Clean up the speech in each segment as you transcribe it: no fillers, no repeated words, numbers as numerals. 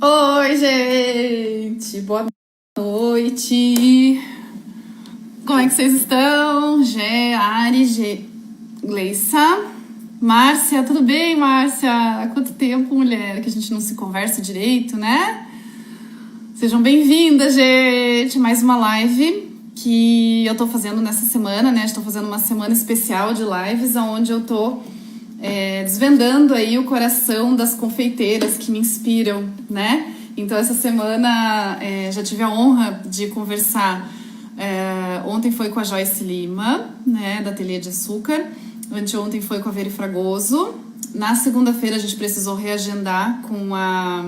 Oi, gente! Boa noite! Como é que vocês estão? Gê, Ari, Gê, Gleissa, Márcia, tudo bem, Márcia? Há quanto tempo, mulher, que a gente não se conversa direito, né? Sejam bem-vindas, gente! Mais uma live que eu tô fazendo nessa semana, né? Estou fazendo uma semana especial de lives, onde eu tô desvendando aí o coração das confeiteiras que me inspiram, né? Então, essa semana já tive a honra de conversar. Ontem foi com a Joyce Lima, né, da Ateliê de Açúcar. Anteontem foi com a Veri Fragoso. Na segunda-feira a gente precisou reagendar com a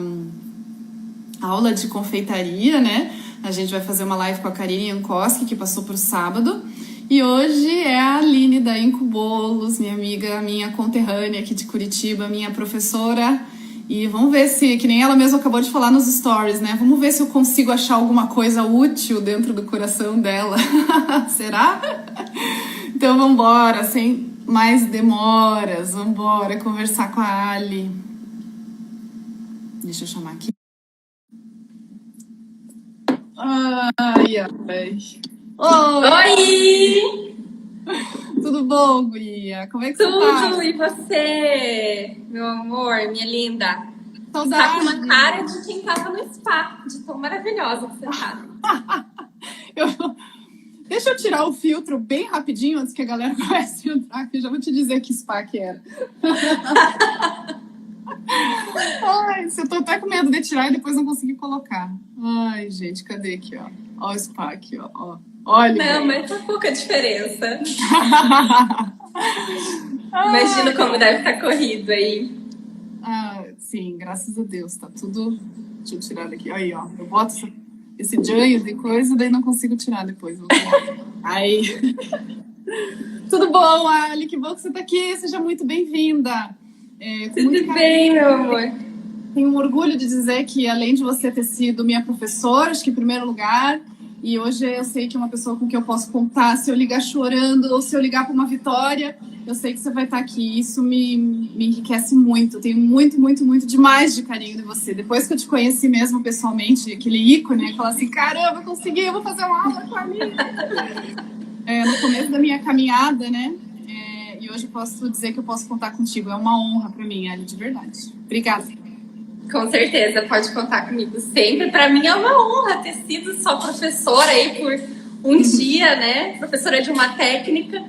aula de confeitaria, né? A gente vai fazer uma live com a Karine Jankowski, que passou pro sábado. E hoje é a Aline da Inco Bolos, minha amiga, minha conterrânea aqui de Curitiba, minha professora. E vamos ver se, que nem ela mesma acabou de falar nos stories, né? Vamos ver se eu consigo achar alguma coisa útil dentro do coração dela. Será? Então vamos embora, sem mais demoras. Vamos embora conversar com a Ali. Deixa eu chamar aqui. Ai, ai. Oi! Tudo bom, Guia? Como é que você tá? Tudo, e você? Meu amor, minha linda. Saudade. Tá com uma cara de quem tava no spa, de tão maravilhosa que você tá. Deixa eu tirar o filtro bem rapidinho antes que a galera comece a entrar, que eu já vou te dizer que spa que era. Ai, eu tô até com medo de tirar e depois não conseguir colocar. Ai, gente, cadê aqui, ó? Ó o spa aqui, ó. Olha. Não, mas tá pouca diferença. Imagina como deve estar corrido aí. Ah, sim, graças a Deus, tá tudo... Deixa eu tirar daqui, aí, ó. Eu boto esse janho de coisa, daí não consigo tirar depois. Aí. Tudo bom, Ali? Que bom que você tá aqui. Seja muito bem-vinda. Tudo bem, meu amor. Tenho um orgulho de dizer que, além de você ter sido minha professora, acho que em primeiro lugar, e hoje eu sei que é uma pessoa com quem eu posso contar, se eu ligar chorando ou se eu ligar para uma vitória, eu sei que você vai estar aqui. Isso me enriquece muito. Eu tenho muito, muito, muito demais de carinho de você. Depois que eu te conheci mesmo pessoalmente, aquele ícone, falar assim, caramba, consegui, eu vou fazer uma aula com a minha. No começo da minha caminhada, né? E hoje eu posso dizer que eu posso contar contigo. É uma honra para mim, Ali, de verdade. Obrigada. Com certeza, pode contar comigo sempre. Para mim é uma honra ter sido só professora aí por um dia, né? Professora de uma técnica.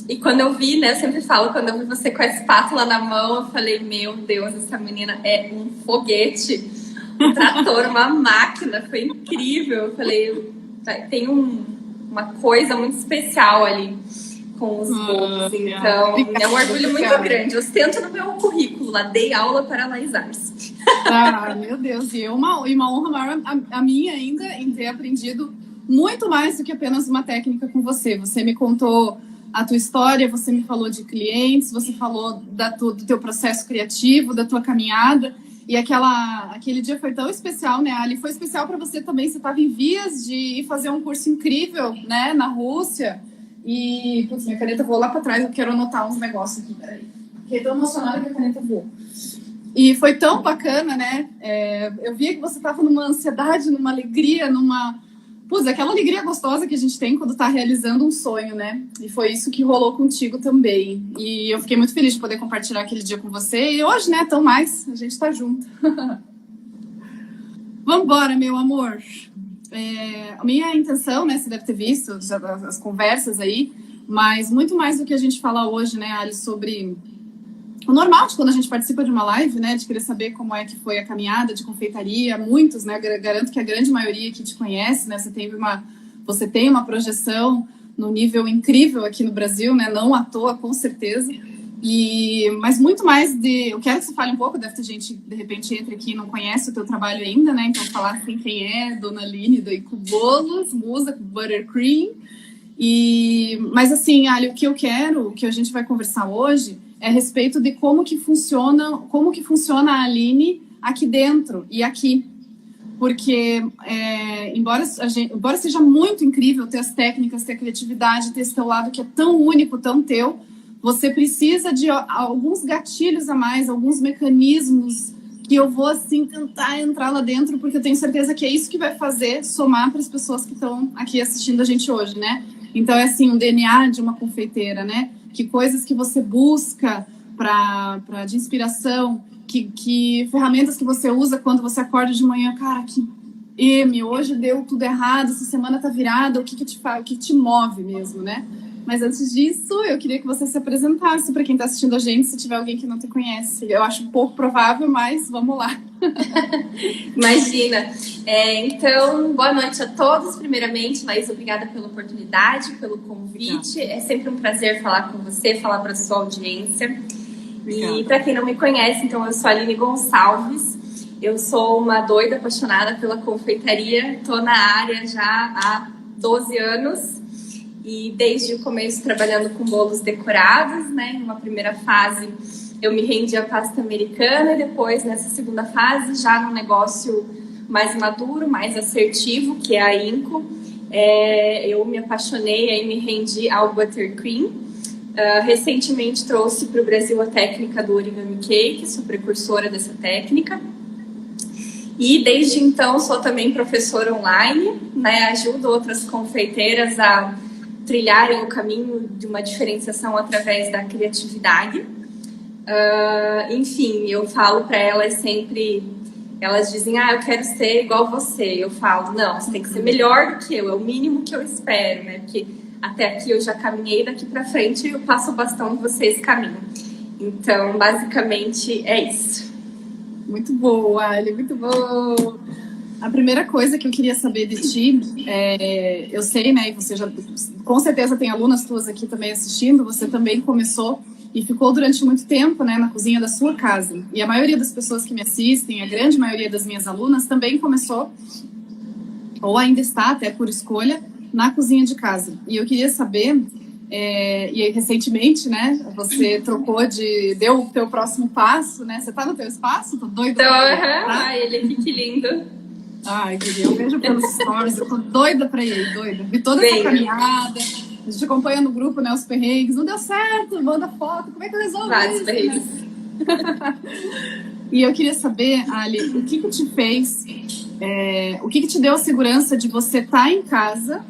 E quando eu vi, né? Eu sempre falo, quando eu vi você com a espátula na mão, eu falei, meu Deus, essa menina é um foguete, um trator, uma máquina. Foi incrível. Eu falei, tem uma coisa muito especial ali com os bolos, então é um orgulho muito grande. Eu ostento no meu currículo lá, dei aula para Laís Arce. Ah, meu Deus, e uma honra maior a minha ainda em ter aprendido muito mais do que apenas uma técnica com você. Você me contou a tua história, você me falou de clientes, você falou do teu processo criativo, da tua caminhada, e aquele dia foi tão especial, né, Ali? Foi especial para você também, você estava em vias de ir fazer um curso incrível, né, na Rússia. E, putz, minha caneta voou lá para trás, eu quero anotar uns negócios aqui, peraí. Fiquei tão emocionada que a caneta voou. E foi tão bacana, né? Eu via que você estava numa ansiedade, numa alegria, Putz, aquela alegria gostosa que a gente tem quando está realizando um sonho, né? E foi isso que rolou contigo também. E eu fiquei muito feliz de poder compartilhar aquele dia com você. E hoje, né, tão mais, a gente tá junto. Vambora, meu amor. A minha intenção, né, você deve ter visto as conversas aí, mas muito mais do que a gente fala hoje, né, Ali, sobre o normal de quando a gente participa de uma live, né, de querer saber como é que foi a caminhada de confeitaria. Muitos, né, garanto que a grande maioria que te conhece, né, você tem uma projeção no nível incrível aqui no Brasil, né, não à toa, com certeza. Mas muito mais eu quero que você fale um pouco, deve ter gente, de repente, entra aqui e não conhece o teu trabalho ainda, né? Então, falar assim, quem é Dona Aline da Inco Bolos, musa com buttercream. Mas assim, Ali, o que a gente vai conversar hoje é a respeito de como que funciona a Aline aqui dentro e aqui. Porque, embora seja muito incrível ter as técnicas, ter a criatividade, ter esse teu lado que é tão único, tão teu, você precisa de alguns gatilhos a mais, alguns mecanismos que eu vou, assim, tentar entrar lá dentro, porque eu tenho certeza que é isso que vai fazer somar para as pessoas que estão aqui assistindo a gente hoje, né? Então, é assim, um DNA de uma confeiteira, né? Que coisas que você busca de inspiração, que ferramentas que você usa quando você acorda de manhã, cara, hoje deu tudo errado, essa semana tá virada, o que te move mesmo, né? Mas antes disso, eu queria que você se apresentasse para quem está assistindo a gente, se tiver alguém que não te conhece. Eu acho pouco provável, mas vamos lá. Imagina. Então, boa noite a todos. Primeiramente, Laís, obrigada pela oportunidade, pelo convite. Obrigada. É sempre um prazer falar com você, falar para a sua audiência. Obrigada. E para quem não me conhece, então eu sou a Aline Gonçalves. Eu sou uma doida apaixonada pela confeitaria. Estou na área já há 12 anos. E desde o começo trabalhando com bolos decorados, né? Numa primeira fase eu me rendi à pasta americana e depois nessa segunda fase já no negócio mais maduro, mais assertivo, que é a Inco, eu me apaixonei e me rendi ao Buttercream. Recentemente trouxe para o Brasil a técnica do Origami Cake, sou precursora dessa técnica. E desde então sou também professora online, né? Ajudo outras confeiteiras a trilharem o caminho de uma diferenciação através da criatividade. Enfim, eu falo para elas sempre, elas dizem, eu quero ser igual você. Eu falo, não, você tem que ser melhor do que eu, é o mínimo que eu espero, né? Porque até aqui eu já caminhei, daqui para frente eu passo o bastão e vocês caminham. Então, basicamente, é isso. Muito boa, Ali, muito boa. A primeira coisa que eu queria saber de ti, eu sei, né, e você já com certeza tem alunas tuas aqui também assistindo, você também começou e ficou durante muito tempo, né, na cozinha da sua casa. E a maioria das pessoas que me assistem, a grande maioria das minhas alunas também começou, ou ainda está, até por escolha, na cozinha de casa. E eu queria saber, e recentemente, né, você deu o teu próximo passo, né, você tá no teu espaço? Tô doida. Ai, ele aqui, que lindo. Ai, querida, eu vejo pelos stories, eu tô doida pra ir, doida. Vi toda essa caminhada, a gente acompanha no grupo, né, os perrengues, não deu certo, manda foto, como é que eu resolvo isso? Perrengues. Né? E eu queria saber, Ali, o que te fez, o que te deu a segurança de você estar em casa,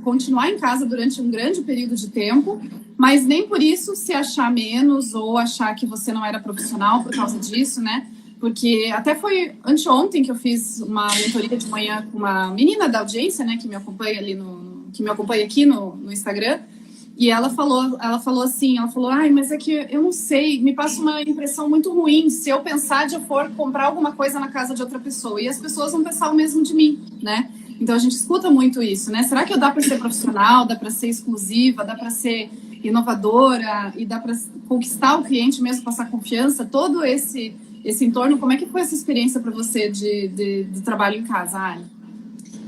continuar em casa durante um grande período de tempo, mas nem por isso se achar menos ou achar que você não era profissional por causa disso, né? Porque até foi anteontem que eu fiz uma mentoria de manhã com uma menina da audiência, né, que me acompanha que me acompanha aqui no Instagram, e ela falou assim, mas é que eu não sei, me passa uma impressão muito ruim se eu pensar de eu for comprar alguma coisa na casa de outra pessoa, e as pessoas vão pensar o mesmo de mim, né? Então a gente escuta muito isso, né? Será que dá para ser profissional, dá para ser exclusiva, dá para ser inovadora e dá para conquistar o cliente mesmo, passar confiança, todo esse entorno? Como é que foi essa experiência para você de trabalho em casa, Ali?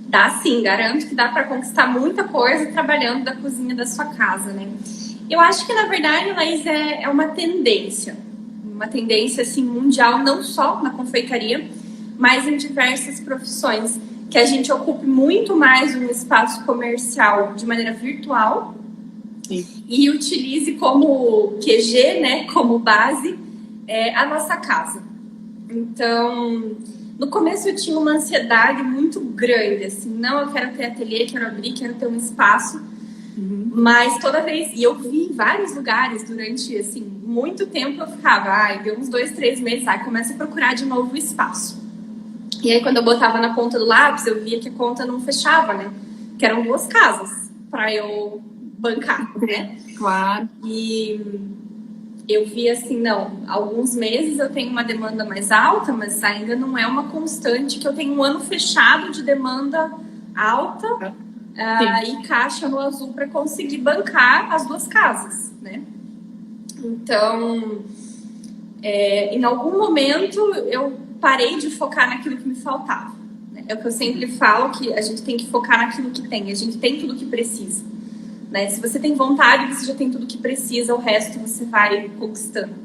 Dá sim, garanto que dá para conquistar muita coisa trabalhando da cozinha da sua casa, né? Eu acho que, na verdade, Laís, é uma tendência assim, mundial, não só na confeitaria, mas em diversas profissões, que a gente ocupe muito mais um espaço comercial de maneira virtual. Sim. E utilize como QG, né, como base, a nossa casa. Então, no começo eu tinha uma ansiedade muito grande, assim, não, eu quero ter ateliê, quero abrir, quero ter um espaço, mas toda vez, e eu vi em vários lugares durante, assim, muito tempo eu ficava, deu uns 2, 3 meses, começa a procurar de novo o espaço. E aí quando eu botava na ponta do lápis, eu via que a conta não fechava, né, que eram 2 casas para eu bancar, né? Claro. E eu vi assim, não, alguns meses eu tenho uma demanda mais alta, mas ainda não é uma constante, que eu tenho um ano fechado de demanda alta e caixa no azul para conseguir bancar as 2 casas, né? Então, em algum momento eu parei de focar naquilo que me faltava, né? É o que eu sempre falo, que a gente tem que focar naquilo que tem, a gente tem tudo que precisa. Né? Se você tem vontade, você já tem tudo que precisa, o resto você vai conquistando.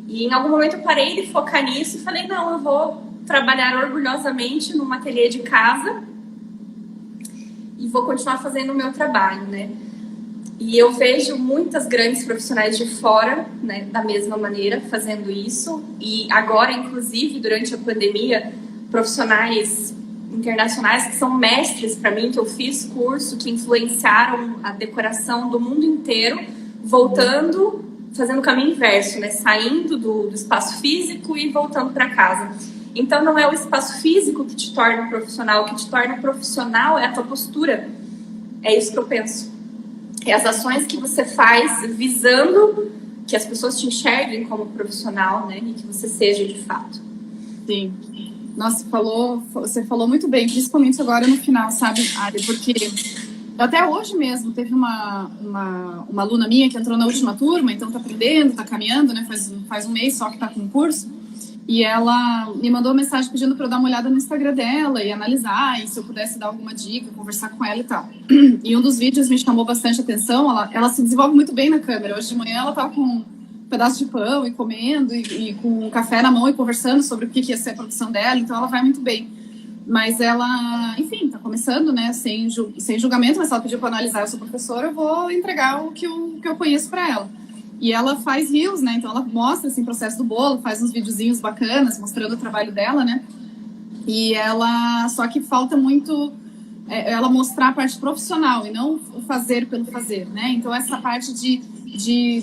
E em algum momento eu parei de focar nisso e falei, não, eu vou trabalhar orgulhosamente num ateliê de casa e vou continuar fazendo o meu trabalho, né? E eu vejo muitas grandes profissionais de fora, né, da mesma maneira, fazendo isso. E agora, inclusive, durante a pandemia, profissionais internacionais que são mestres para mim, que eu fiz curso, que influenciaram a decoração do mundo inteiro, voltando, fazendo o caminho inverso, né, saindo do espaço físico e voltando para casa. Então, não é o espaço físico que te torna profissional, o que te torna profissional é a tua postura. É isso que eu penso. É as ações que você faz visando que as pessoas te enxerguem como profissional, né? E que você seja de fato. Sim. Nossa, você falou muito bem, principalmente agora no final, sabe, Ari? Porque até hoje mesmo teve uma aluna minha que entrou na última turma, então tá aprendendo, tá caminhando, né? Faz um mês só que tá com o curso. E ela me mandou uma mensagem pedindo para eu dar uma olhada no Instagram dela e analisar, e se eu pudesse dar alguma dica, conversar com ela e tal. E um dos vídeos me chamou bastante atenção, ela se desenvolve muito bem na câmera. Hoje de manhã ela estava com um pedaço de pão e comendo, e com um café na mão e conversando sobre o que ia ser a produção dela, então ela vai muito bem. Mas ela, enfim, tá começando, né, sem julgamento, mas se ela pediu para analisar, eu sou professora, eu vou entregar o que eu conheço para ela. E ela faz reels, né? Então ela mostra assim, o processo do bolo, faz uns videozinhos bacanas mostrando o trabalho dela, né? E ela... Só que falta muito ela mostrar a parte profissional e não o fazer pelo fazer, né? Então essa parte de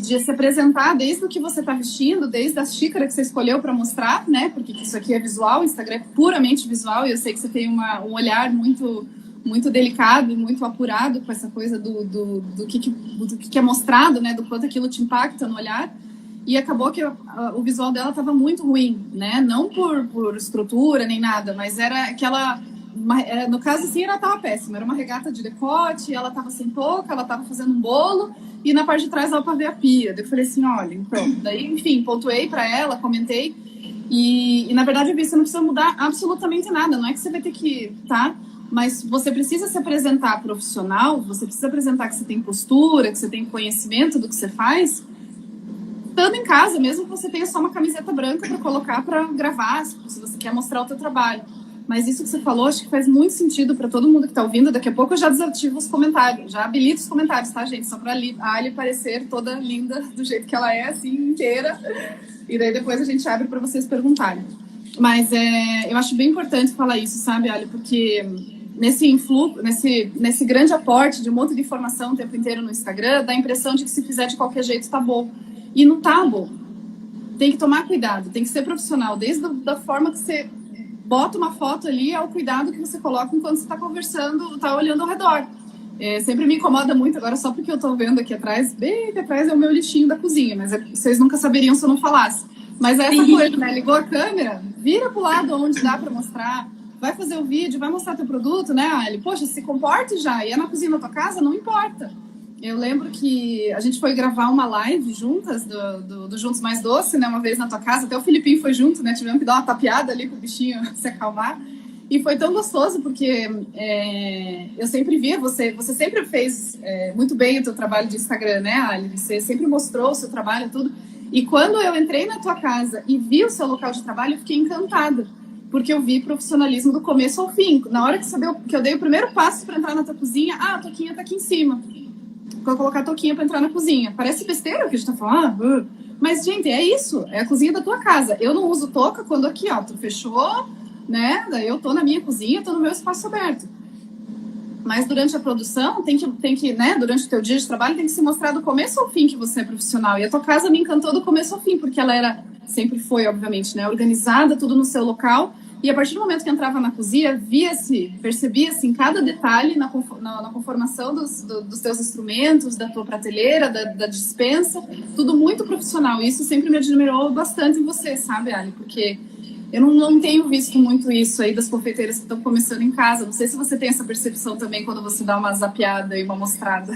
se apresentar desde o que você está vestindo, desde a xícara que você escolheu para mostrar, né? Porque isso aqui é visual, o Instagram é puramente visual e eu sei que você tem um olhar muito delicado e muito apurado com essa coisa do que é mostrado, né? Do quanto aquilo te impacta no olhar. E acabou que o visual dela estava muito ruim, né? Não por estrutura nem nada, mas era aquela... No caso, assim, ela estava péssima. Era uma regata de decote, ela estava sem touca, ela estava fazendo um bolo e na parte de trás dava para ver a pia. Eu falei assim, olha, pronto. Daí, enfim, pontuei para ela, comentei. E na verdade, eu vi, você não precisa mudar absolutamente nada. Não é que você vai ter que, tá? Mas você precisa se apresentar profissional, você precisa apresentar que você tem postura, que você tem conhecimento do que você faz, estando em casa, mesmo que você tenha só uma camiseta branca para colocar para gravar, se você quer mostrar o teu trabalho. Mas isso que você falou, acho que faz muito sentido para todo mundo que está ouvindo. Daqui a pouco eu já desativo os comentários, já habilito os comentários, tá, gente? Só para a Ali parecer toda linda do jeito que ela é, assim, inteira. E daí depois a gente abre para vocês perguntarem. Mas eu acho bem importante falar isso, sabe, Ali? Porque nesse grande aporte de um monte de informação o tempo inteiro no Instagram, dá a impressão de que se fizer de qualquer jeito tá bom. E não tá bom. Tem que tomar cuidado, tem que ser profissional. Desde a forma que você bota uma foto ali, ao cuidado que você coloca enquanto você tá conversando, tá olhando ao redor. Sempre me incomoda muito, agora só porque eu tô vendo aqui atrás, bem aqui atrás é o meu lixinho da cozinha, mas vocês nunca saberiam se eu não falasse. Mas é essa coisa, né? Ligou a câmera, vira pro lado onde dá para mostrar, vai fazer o vídeo, vai mostrar teu produto, né, Ali? Poxa, se comporte já. E é na cozinha da tua casa, não importa. Eu lembro que a gente foi gravar uma live juntas, do Juntos Mais Doce, né, uma vez na tua casa. Até o Filipinho foi junto, né? Tivemos que dar uma tapeada ali pro bichinho se acalmar. E foi tão gostoso, porque eu sempre via, você sempre fez muito bem o teu trabalho de Instagram, né, Ali? Você sempre mostrou o seu trabalho e tudo. E quando eu entrei na tua casa e vi o seu local de trabalho, eu fiquei encantada. Porque eu vi profissionalismo do começo ao fim. Na hora que eu dei o primeiro passo para entrar na tua cozinha, a toquinha tá aqui em cima. Vou colocar a toquinha para entrar na cozinha. Parece besteira o que a gente tá falando. Mas, gente, é isso. É a cozinha da tua casa. Eu não uso touca quando aqui, ó, tu fechou, né? Daí eu tô na minha cozinha, tô no meu espaço aberto. Mas durante a produção, tem que, né? Durante o teu dia de trabalho, tem que se mostrar do começo ao fim que você é profissional. E a tua casa me encantou do começo ao fim, porque ela sempre foi, obviamente, né? Organizada, tudo no seu local. E a partir do momento que entrava na cozinha, percebia-se em cada detalhe na conformação dos teus instrumentos, da tua prateleira, da despensa, tudo muito profissional. E isso sempre me admirou bastante em você, sabe, Ali? Porque eu não tenho visto muito isso aí das confeiteiras que estão começando em casa. Não sei se você tem essa percepção também quando você dá uma zapeada e uma mostrada.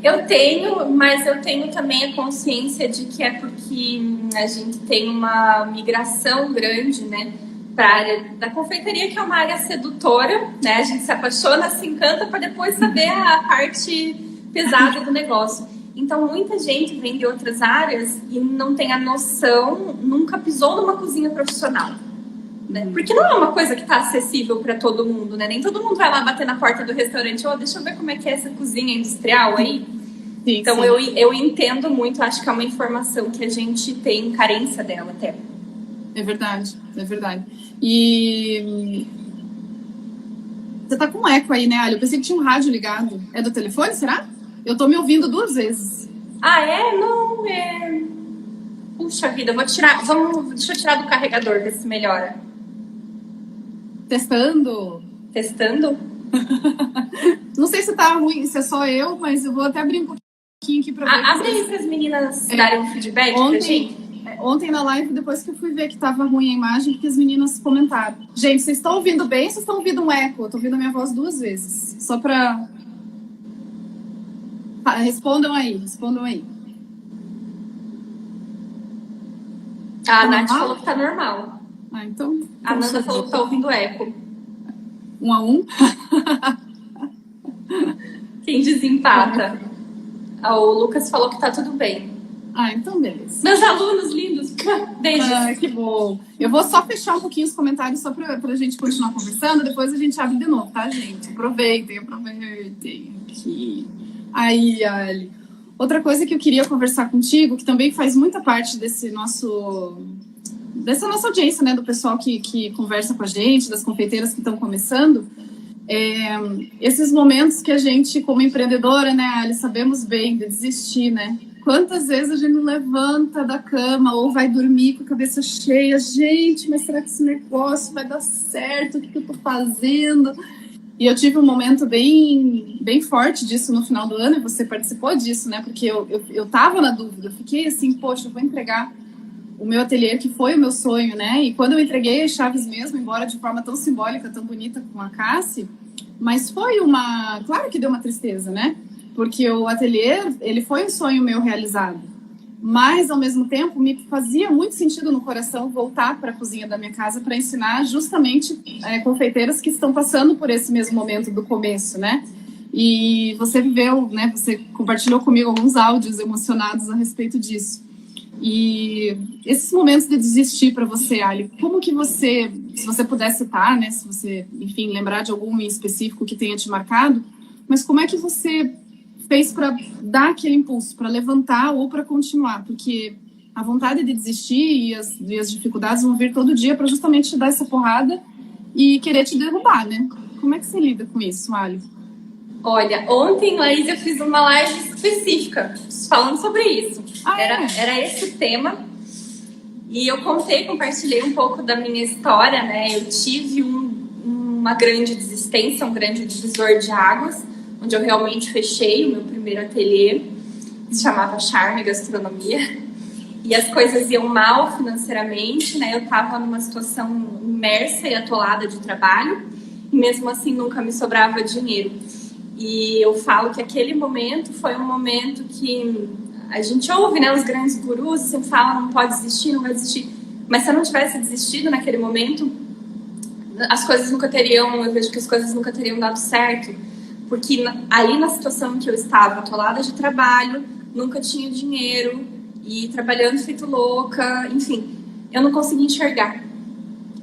Eu tenho, mas eu tenho também a consciência de que é porque a gente tem uma migração grande, né, para a área da confeitaria, que é uma área sedutora, né? A gente se apaixona, se encanta para depois saber a parte pesada do negócio. Então, muita gente vem de outras áreas e não tem a noção, nunca pisou numa cozinha profissional. né? Porque não é uma coisa que está acessível para todo mundo, né? Nem todo mundo vai lá bater na porta do restaurante, deixa eu ver como é que é essa cozinha industrial aí. Sim, então, sim. Eu entendo muito, acho que é uma informação que a gente tem carência dela até. É verdade. E você tá com eco aí, né, Ali? Eu pensei que tinha um rádio ligado. É do telefone, será? Eu tô me ouvindo 2 vezes. Não, Puxa vida, deixa eu tirar do carregador, ver se melhora. Testando? Não sei se tá ruim, se é só eu, mas eu vou até abrir um pouquinho aqui pra ver. Abre aí para as meninas darem um feedback pra gente. Ontem na live, depois que eu fui ver que tava ruim a imagem, porque as meninas comentaram. Gente, vocês estão ouvindo bem ou vocês estão ouvindo um eco? Eu tô ouvindo a minha voz 2 vezes. Só pra... Respondam aí. A Nath falou que tá normal. Então... A Nanda falou que tá ouvindo eco. 1 a 1. Quem desempata? O Lucas falou que tá tudo bem. Então beleza. Meus alunos lindos, beijos. Que bom. Eu vou só fechar um pouquinho os comentários só pra gente continuar conversando, depois a gente abre de novo, tá, gente? Aproveitem aqui. Aí, Ali. Outra coisa que eu queria conversar contigo, que também faz muita parte dessa nossa audiência, né, do pessoal que conversa com a gente, das confeiteiras que estão começando, esses momentos que a gente, como empreendedora, né, Ali, sabemos bem de desistir, né? Quantas vezes a gente não levanta da cama ou vai dormir com a cabeça cheia? Gente, mas será que esse negócio vai dar certo? O que eu tô fazendo? E eu tive um momento bem forte disso no final do ano, e você participou disso, né? Porque eu tava na dúvida, eu fiquei assim, poxa, eu vou entregar o meu ateliê, que foi o meu sonho, né? E quando eu entreguei as chaves mesmo, embora de forma tão simbólica, tão bonita com a Cassi, mas foi claro que deu uma tristeza, né? Porque o ateliê, ele foi um sonho meu realizado. Mas, ao mesmo tempo, me fazia muito sentido no coração voltar para a cozinha da minha casa para ensinar justamente confeiteiras que estão passando por esse mesmo momento do começo, né? E você viveu, né? Você compartilhou comigo alguns áudios emocionados a respeito disso. E esses momentos de desistir para você, Ali, como que você, se você puder citar, né? Se você, enfim, lembrar de algum em específico que tenha te marcado, mas como é que você fez para dar aquele impulso, para levantar ou para continuar? Porque a vontade de desistir e as dificuldades vão vir todo dia para justamente te dar essa porrada e querer te derrubar, né? Como é que você lida com isso, Ali? Olha, ontem, Laís, eu fiz uma live específica falando sobre isso. Era esse o tema. E eu compartilhei um pouco da minha história, né? Eu tive uma grande desistência, um grande divisor de águas, onde eu realmente fechei o meu primeiro ateliê, que se chamava Charme Gastronomia, e as coisas iam mal financeiramente, né? Eu estava numa situação imersa e atolada de trabalho, e mesmo assim nunca me sobrava dinheiro. E eu falo que aquele momento foi um momento que a gente ouve, né, os grandes gurus sempre falam, não pode desistir, não vai desistir. Mas se eu não tivesse desistido naquele momento, eu vejo que as coisas nunca teriam dado certo. Porque ali na situação que eu estava, atolada de trabalho, nunca tinha dinheiro e trabalhando feito louca, enfim, eu não conseguia enxergar.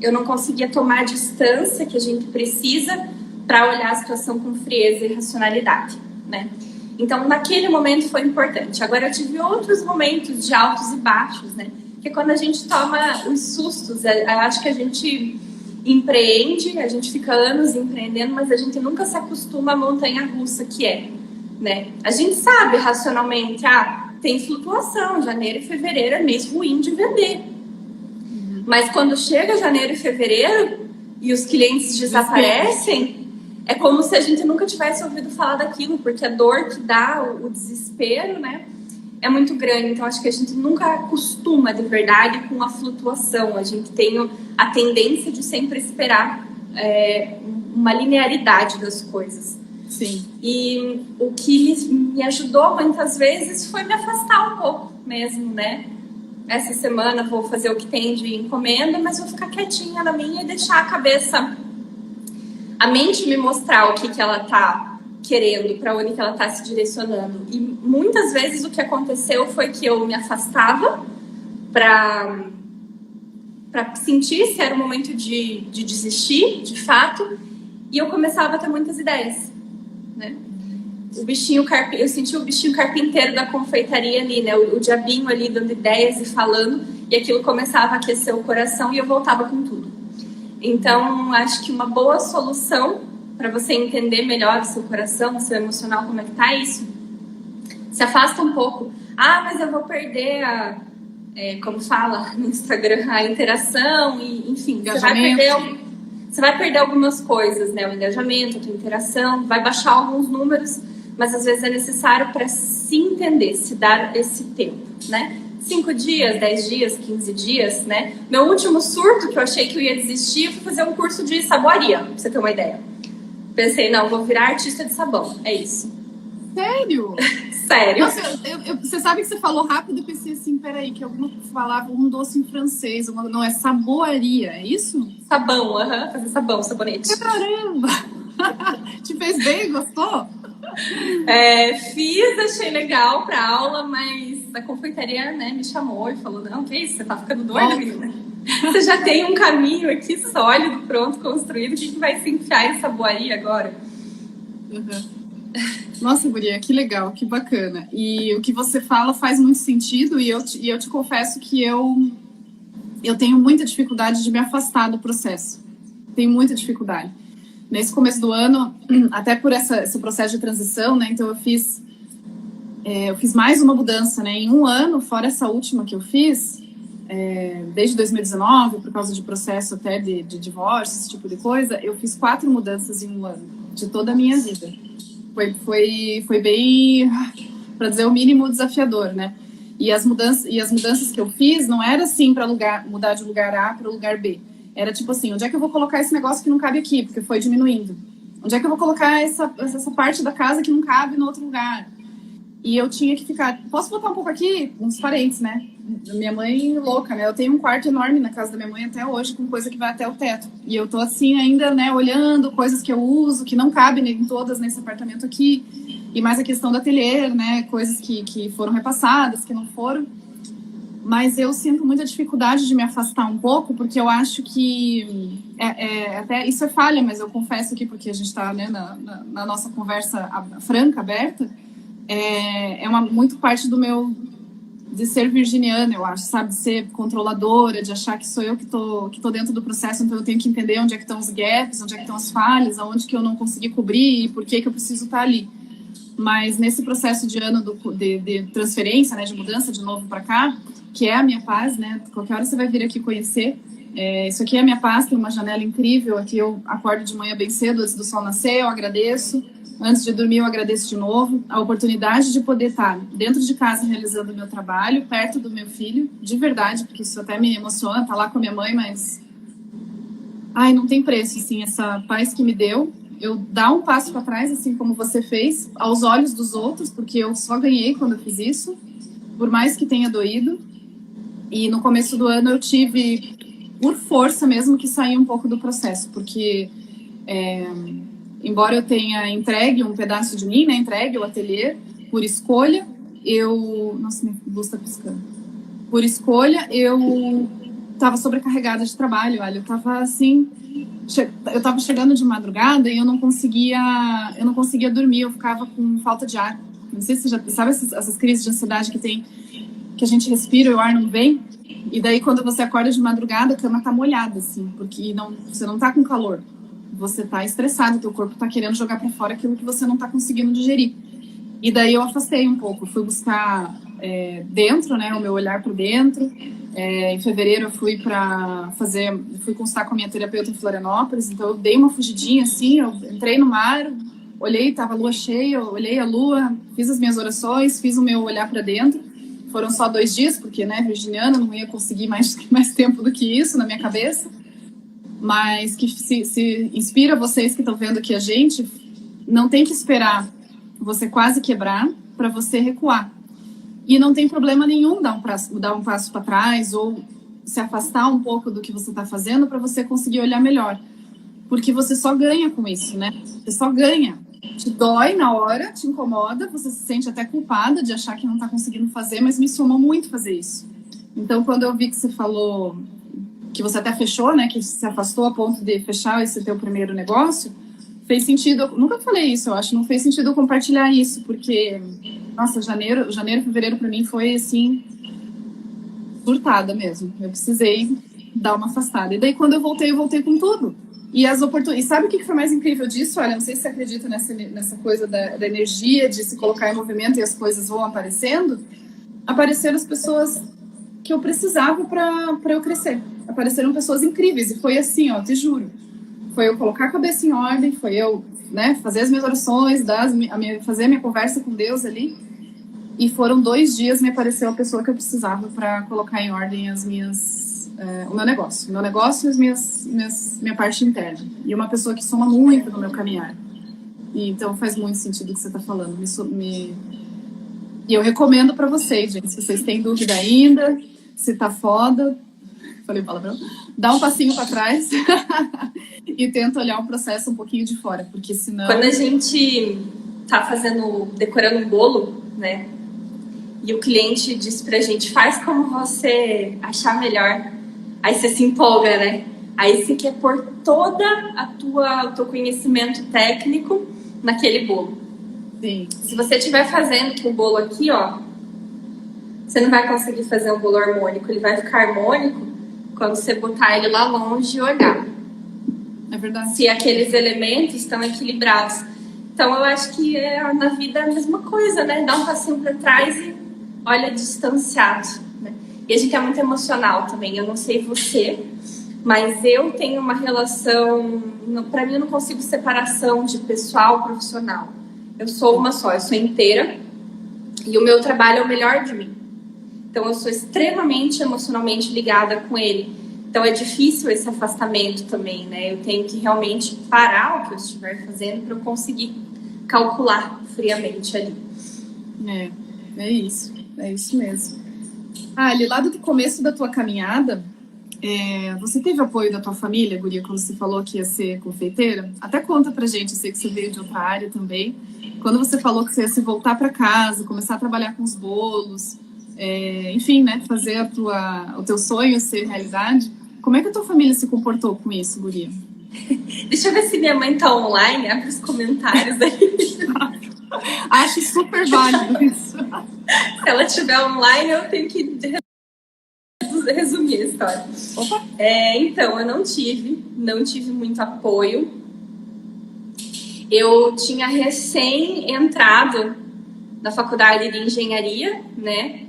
Eu não conseguia tomar a distância que a gente precisa para olhar a situação com frieza e racionalidade, né? Então, naquele momento foi importante. Agora, eu tive outros momentos de altos e baixos, né? Que é quando a gente toma os sustos. Eu acho que a gente empreende, a gente fica anos empreendendo, mas a gente nunca se acostuma à montanha-russa que é, né? A gente sabe racionalmente, tem flutuação, janeiro e fevereiro é mês ruim de vender. Mas quando chega janeiro e fevereiro e os clientes desaparecem, é como se a gente nunca tivesse ouvido falar daquilo, porque a dor que dá, o desespero, né, é muito grande. Então, acho que a gente nunca acostuma de verdade com a flutuação. A gente tem a tendência de sempre esperar uma linearidade das coisas. Sim. E o que me ajudou muitas vezes foi me afastar um pouco mesmo, né? Essa semana vou fazer o que tem de encomenda, mas vou ficar quietinha na minha e deixar a mente me mostrar o que ela tá querendo, para onde que ela tá se direcionando. E muitas vezes o que aconteceu foi que eu me afastava para para sentir se era o momento de desistir, de fato, e eu começava a ter muitas ideias, né? Eu senti o bichinho carpinteiro da confeitaria ali, né? O diabinho ali dando ideias e falando, e aquilo começava a aquecer o coração e eu voltava com tudo. Então, acho que uma boa solução para você entender melhor o seu coração, o seu emocional, como é que tá isso, se afasta um pouco. Ah, mas eu vou perder como fala no Instagram, a interação, e enfim, você vai perder algumas coisas, né? O engajamento, a tua interação, vai baixar alguns números, mas às vezes é necessário para se entender, se dar esse tempo, né? 5 dias, 10 dias, 15 dias, né? Meu último surto, que eu achei que eu ia desistir, eu fui fazer um curso de saboaria, pra você ter uma ideia. Pensei, não, vou virar artista de sabão, é isso. Sério? Sério. Nossa, você sabe que você falou rápido e pensei assim, peraí, que alguma falava um doce em francês, não é saboaria, é isso? Sabão, fazer sabão, sabonete. Caramba! Te fez bem, gostou? Fiz, achei legal pra aula, mas a confeitaria, né, me chamou e falou, não, que isso, você tá ficando doida, menina? Você já tem um caminho aqui sólido, pronto, construído, o que vai se enfiar em saboaria agora? Uhum. Nossa, guria, que legal, que bacana. E o que você fala faz muito sentido e eu te confesso que eu tenho muita dificuldade de me afastar do processo. Tenho muita dificuldade. Nesse começo do ano, até por esse processo de transição, né? Então eu fiz mais uma mudança, né? Em um ano, fora essa última que eu fiz, desde 2019, por causa de processo até de divórcio, esse tipo de coisa, eu fiz 4 mudanças em um ano, de toda a minha vida. Foi bem, para dizer o mínimo, desafiador, né? E as mudanças que eu fiz não era assim para mudar de lugar A para o lugar B. Era tipo assim, onde é que eu vou colocar esse negócio que não cabe aqui? Porque foi diminuindo. Onde é que eu vou colocar essa parte da casa que não cabe no outro lugar? E eu tinha que ficar... Posso botar um pouco aqui? Uns parentes, né? Minha mãe louca, né? Eu tenho um quarto enorme na casa da minha mãe até hoje, com coisa que vai até o teto. E eu tô assim ainda, né? Olhando coisas que eu uso, que não cabem em todas nesse apartamento aqui. E mais a questão do ateliê, né? Coisas que foram repassadas, que não foram. Mas eu sinto muita dificuldade de me afastar um pouco, porque eu acho que... até isso é falha, mas eu confesso aqui, porque a gente está, né, na nossa conversa franca, aberta, muito parte do meu... de ser virginiana, eu acho, sabe? De ser controladora, de achar que sou eu que tô dentro do processo, então eu tenho que entender onde é que estão os gaps, onde é que estão as falhas, aonde que eu não consegui cobrir e por que eu preciso estar ali. Mas nesse processo de ano de transferência, né, de mudança de novo para cá, que é a minha paz, né? Qualquer hora você vai vir aqui conhecer. Isso aqui é a minha paz, tem uma janela incrível. Aqui eu acordo de manhã bem cedo, antes do sol nascer, eu agradeço. Antes de dormir, eu agradeço de novo a oportunidade de poder estar dentro de casa realizando o meu trabalho, perto do meu filho, de verdade, porque isso até me emociona, estar lá com a minha mãe, mas... Ai, não tem preço, assim, essa paz que me deu. Eu dar um passo para trás, assim como você fez, aos olhos dos outros, porque eu só ganhei quando eu fiz isso, por mais que tenha doído. E no começo do ano eu tive, por força mesmo, que sair um pouco do processo, porque embora eu tenha entregue um pedaço de mim, né, entregue o ateliê, por escolha, Nossa, minha luz tá piscando. Por escolha, eu estava sobrecarregada de trabalho, olha, eu estava assim... Eu estava chegando de madrugada e eu não conseguia dormir, eu ficava com falta de ar. Não sei se você já sabe essas crises de ansiedade que a gente respira e o ar não vem. E daí quando você acorda de madrugada, a cama tá molhada, assim, porque você não tá com calor. Você tá estressado, teu corpo tá querendo jogar para fora aquilo que você não tá conseguindo digerir. E daí eu afastei um pouco, fui buscar dentro, né, o meu olhar por dentro. Em fevereiro eu fui consultar com a minha terapeuta em Florianópolis, então eu dei uma fugidinha assim, eu entrei no mar, olhei, tava a lua cheia, eu olhei a lua, fiz as minhas orações, fiz o meu olhar para dentro. Foram só 2 dias, porque, né, virginiana, não ia conseguir mais tempo do que isso na minha cabeça, mas que se inspira vocês que estão vendo aqui a gente, não tem que esperar você quase quebrar para você recuar. E não tem problema nenhum dar um passo para trás ou se afastar um pouco do que você está fazendo para você conseguir olhar melhor. Porque você só ganha com isso, né? Você só ganha. Te dói na hora, te incomoda, você se sente até culpada de achar que não está conseguindo fazer, mas me somou muito fazer isso. Então, quando eu vi que você falou que você até fechou, né, que se afastou a ponto de fechar esse teu primeiro negócio, fez sentido, eu nunca falei isso, eu acho, não fez sentido eu compartilhar isso, porque, nossa, janeiro, fevereiro para mim foi, assim, surtada mesmo, eu precisei dar uma afastada, e daí quando eu voltei com tudo, e as oportunidades, e sabe o que foi mais incrível disso? Olha, não sei se você acredita nessa coisa da energia, de se colocar em movimento e as coisas vão aparecendo, apareceram as pessoas que eu precisava para eu crescer, apareceram pessoas incríveis, e foi assim, ó, te juro, foi eu colocar a cabeça em ordem, foi eu, né, fazer as minhas orações, fazer a minha conversa com Deus ali, e foram 2 dias me apareceu a pessoa que eu precisava para colocar em ordem as minhas, o meu negócio e minha parte interna, e uma pessoa que soma muito no meu caminhar, e então faz muito sentido o que você está falando, e eu recomendo para vocês, gente, se vocês têm dúvida ainda, se tá foda, falei palavrão, dá um passinho para trás e tenta olhar o processo um pouquinho de fora, porque senão... Quando a gente tá decorando um bolo, né, e o cliente diz pra gente, faz como você achar melhor, aí você se empolga, né, aí você quer pôr toda o teu conhecimento técnico naquele bolo. Sim. Se você estiver fazendo com o bolo aqui, ó, você não vai conseguir fazer um bolo harmônico, ele vai ficar harmônico quando você botar ele lá longe e olhar. É verdade. Se aqueles elementos estão equilibrados. Então, eu acho que na vida é a mesma coisa, né? Dá um passinho para trás e olha distanciado, né? E a gente é muito emocional também. Eu não sei você, mas eu tenho uma relação... Para mim, eu não consigo separação de pessoal e profissional. Eu sou uma só, eu sou inteira. E o meu trabalho é o melhor de mim. Então, eu sou extremamente emocionalmente ligada com ele. Então, é difícil esse afastamento também, né? Eu tenho que realmente parar o que eu estiver fazendo para eu conseguir calcular friamente ali. É isso mesmo. Ali, lá do começo da tua caminhada, você teve apoio da tua família, guria, quando você falou que ia ser confeiteira? Até conta pra gente, eu sei que você veio de outra área também. Quando você falou que você ia se voltar para casa, começar a trabalhar com os bolos, enfim, né, fazer o teu sonho ser realidade, como é que a tua família se comportou com isso, guria? Deixa eu ver se minha mãe tá online, abre os comentários aí. Acho super válido isso. Se ela estiver online, eu tenho que resumir a história. Opa. Então, eu não tive muito apoio. Eu tinha recém entrado na faculdade de engenharia, né?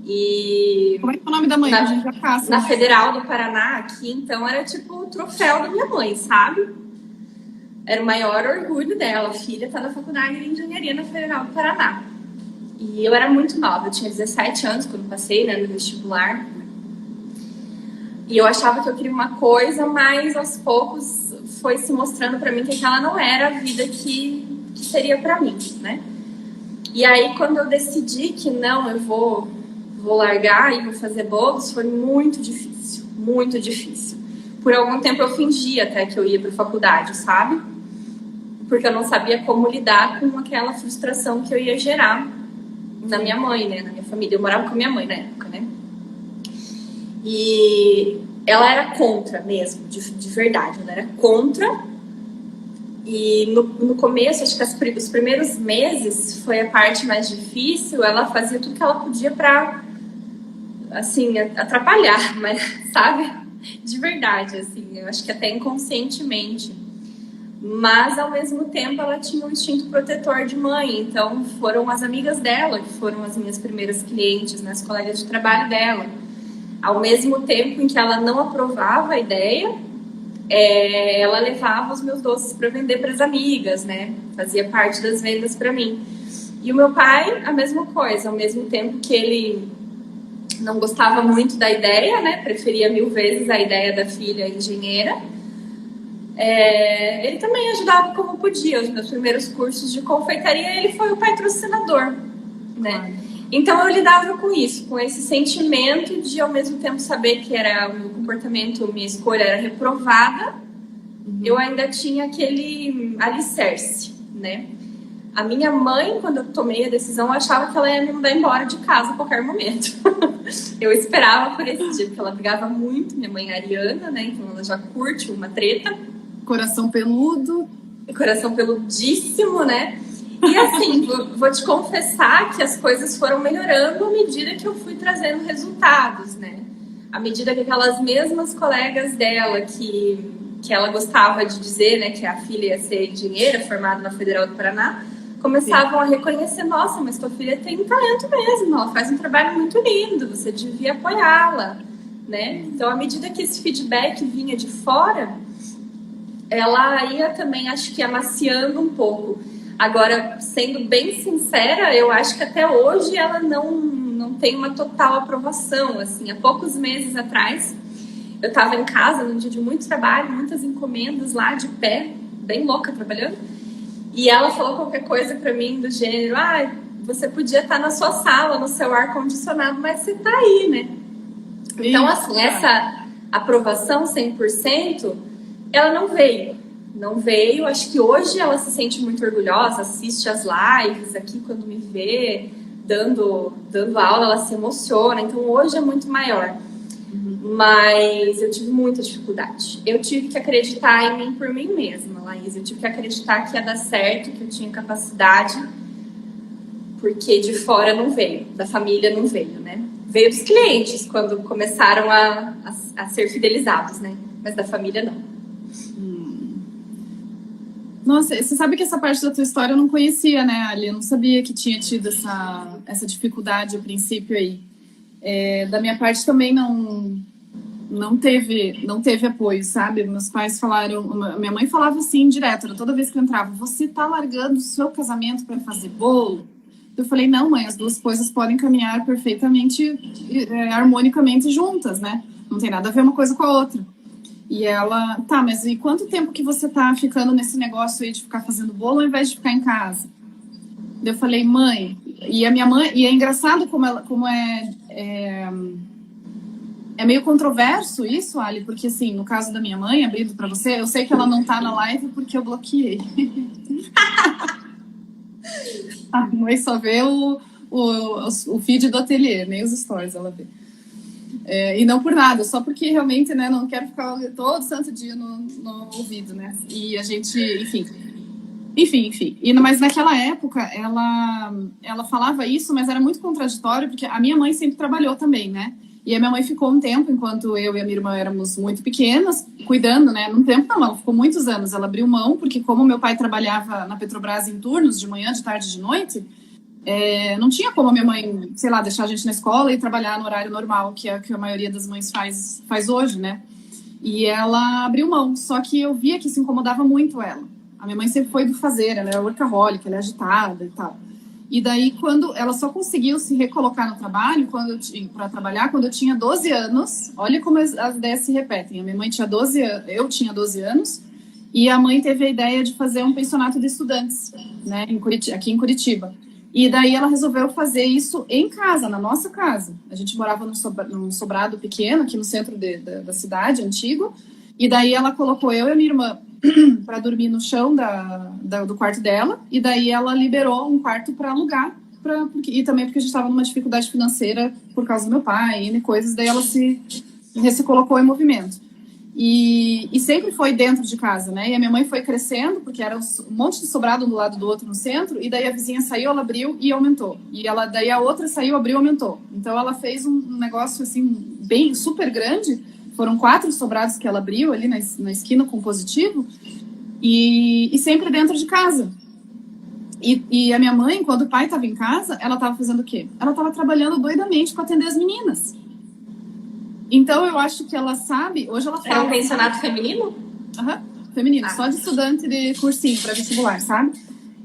E como é que é o nome da mãe? A gente já passa, na Federal do Paraná, aqui, então era tipo o troféu da minha mãe, sabe? Era o maior orgulho dela. A filha tá na faculdade de engenharia na Federal do Paraná. E eu era muito nova, eu tinha 17 anos quando passei, né, no vestibular. E eu achava que eu queria uma coisa, mas aos poucos foi se mostrando pra mim que aquela não era a vida que seria pra mim, né? E aí, quando eu decidi que não, eu vou largar e vou fazer bolos, foi muito difícil, muito difícil. Por algum tempo eu fingia até que eu ia pra faculdade, sabe? Porque eu não sabia como lidar com aquela frustração que eu ia gerar na minha mãe, né? Na minha família. Eu morava com a minha mãe na época, né? E ela era contra mesmo, de verdade. Ela era contra. E no começo, acho que os primeiros meses foi a parte mais difícil. Ela fazia tudo que ela podia pra, assim, atrapalhar, mas, sabe? De verdade, assim. Eu acho que até inconscientemente. Mas, ao mesmo tempo, ela tinha um instinto protetor de mãe. Então, foram as amigas dela que foram as minhas primeiras clientes, né, as colegas de trabalho dela. Ao mesmo tempo em que ela não aprovava a ideia, ela levava os meus doces para vender para as amigas, né? Fazia parte das vendas para mim. E o meu pai, a mesma coisa. Ao mesmo tempo que ele não gostava muito da ideia, né? Preferia 1000 vezes a ideia da filha engenheira. Ele também ajudava como podia. Os meus primeiros cursos de confeitaria, ele foi o patrocinador, né? Então eu lidava com isso, com esse sentimento de ao mesmo tempo saber que era o meu comportamento, minha escolha era reprovada, eu ainda tinha aquele alicerce, né? A minha mãe, quando eu tomei a decisão, eu achava que ela ia me mandar embora de casa a qualquer momento. Eu esperava por esse dia, porque ela brigava muito. Minha mãe é ariana, né? Então ela já curte uma treta. Coração peludo. Coração peludíssimo, né? E assim, vou te confessar que as coisas foram melhorando à medida que eu fui trazendo resultados, né? À medida que aquelas mesmas colegas dela, que ela gostava de dizer, né, que a filha ia ser engenheira, formada na Federal do Paraná, começavam a reconhecer, nossa, mas tua filha tem talento mesmo, ela faz um trabalho muito lindo, você devia apoiá-la, né? Então, à medida que esse feedback vinha de fora, ela ia também, acho que, amaciando um pouco. Agora, sendo bem sincera, eu acho que até hoje ela não tem uma total aprovação. Assim, há poucos meses atrás, eu estava em casa num dia de muito trabalho, muitas encomendas lá de pé, bem louca trabalhando, e ela falou qualquer coisa para mim do gênero, você podia estar na sua sala, no seu ar-condicionado, mas você está aí, né? Então, assim, essa aprovação 100%, ela não veio. Não veio, acho que hoje ela se sente muito orgulhosa, assiste as lives aqui quando me vê, dando aula, ela se emociona, então hoje é muito maior. Mas eu tive muita dificuldade. Eu tive que acreditar em mim por mim mesma, Laís. Eu tive que acreditar que ia dar certo, que eu tinha capacidade, porque de fora não veio, da família não veio, né? Veio dos clientes quando começaram a ser fidelizados, né? Mas da família não. Nossa, você sabe que essa parte da tua história eu não conhecia, né, Ali? Eu não sabia que tinha tido essa dificuldade a princípio aí. Da minha parte também não teve apoio, sabe? Meus pais falaram, minha mãe falava assim direto, toda vez que eu entrava, você tá largando o seu casamento para fazer bolo? Eu falei, não, mãe, as duas coisas podem caminhar perfeitamente, harmonicamente juntas, né? Não tem nada a ver uma coisa com a outra. E ela, tá, mas e quanto tempo que você tá ficando nesse negócio aí de ficar fazendo bolo ao invés de ficar em casa? Eu falei, mãe, e a minha mãe, e é engraçado como é meio controverso isso, Ali, porque assim, no caso da minha mãe, abrindo pra você, eu sei que ela não tá na live porque eu bloqueei. A mãe só vê o feed do ateliê, nem os stories ela vê. E não por nada, só porque realmente, né, não quero ficar todo santo dia no ouvido, né? E a gente, enfim. Mas naquela época, ela falava isso, mas era muito contraditório, porque a minha mãe sempre trabalhou também, né? E a minha mãe ficou um tempo, enquanto eu e a minha irmã éramos muito pequenas, cuidando, né? Num tempo não, ela ficou muitos anos. Ela abriu mão, porque como meu pai trabalhava na Petrobras em turnos, de manhã, de tarde, de noite, não tinha como a minha mãe, sei lá, deixar a gente na escola e trabalhar no horário normal, que é o que a maioria das mães faz hoje, né? E ela abriu mão, só que eu via que isso incomodava muito ela. A minha mãe sempre foi do fazer, ela é workaholic, ela é agitada e tal. E daí, quando ela só conseguiu se recolocar no trabalho, para trabalhar, quando eu tinha 12 anos, olha como as ideias se repetem. A minha mãe tinha 12 anos, eu tinha 12 anos, e a mãe teve a ideia de fazer um pensionato de estudantes, né, aqui em Curitiba. E daí ela resolveu fazer isso em casa, na nossa casa. A gente morava num sobrado pequeno, aqui no centro da cidade, antigo. E daí ela colocou eu e a minha irmã para dormir no chão do quarto dela. E daí ela liberou um quarto para alugar. E também porque a gente estava numa dificuldade financeira por causa do meu pai e coisas. Daí ela se colocou em movimento. E sempre foi dentro de casa, né? E a minha mãe foi crescendo, porque era um monte de sobrado um do lado do outro no centro, e daí a vizinha saiu, ela abriu e aumentou. Daí a outra saiu, abriu e aumentou. Então ela fez um negócio assim, bem super grande. Foram 4 sobrados que ela abriu ali na esquina com positivo, e sempre dentro de casa. E a minha mãe, quando o pai estava em casa, ela estava fazendo o quê? Ela estava trabalhando doidamente para atender as meninas. Então, eu acho que ela sabe... Hoje ela fala... É um pensionato feminino? Feminino. Só de estudante de cursinho para vestibular, sabe?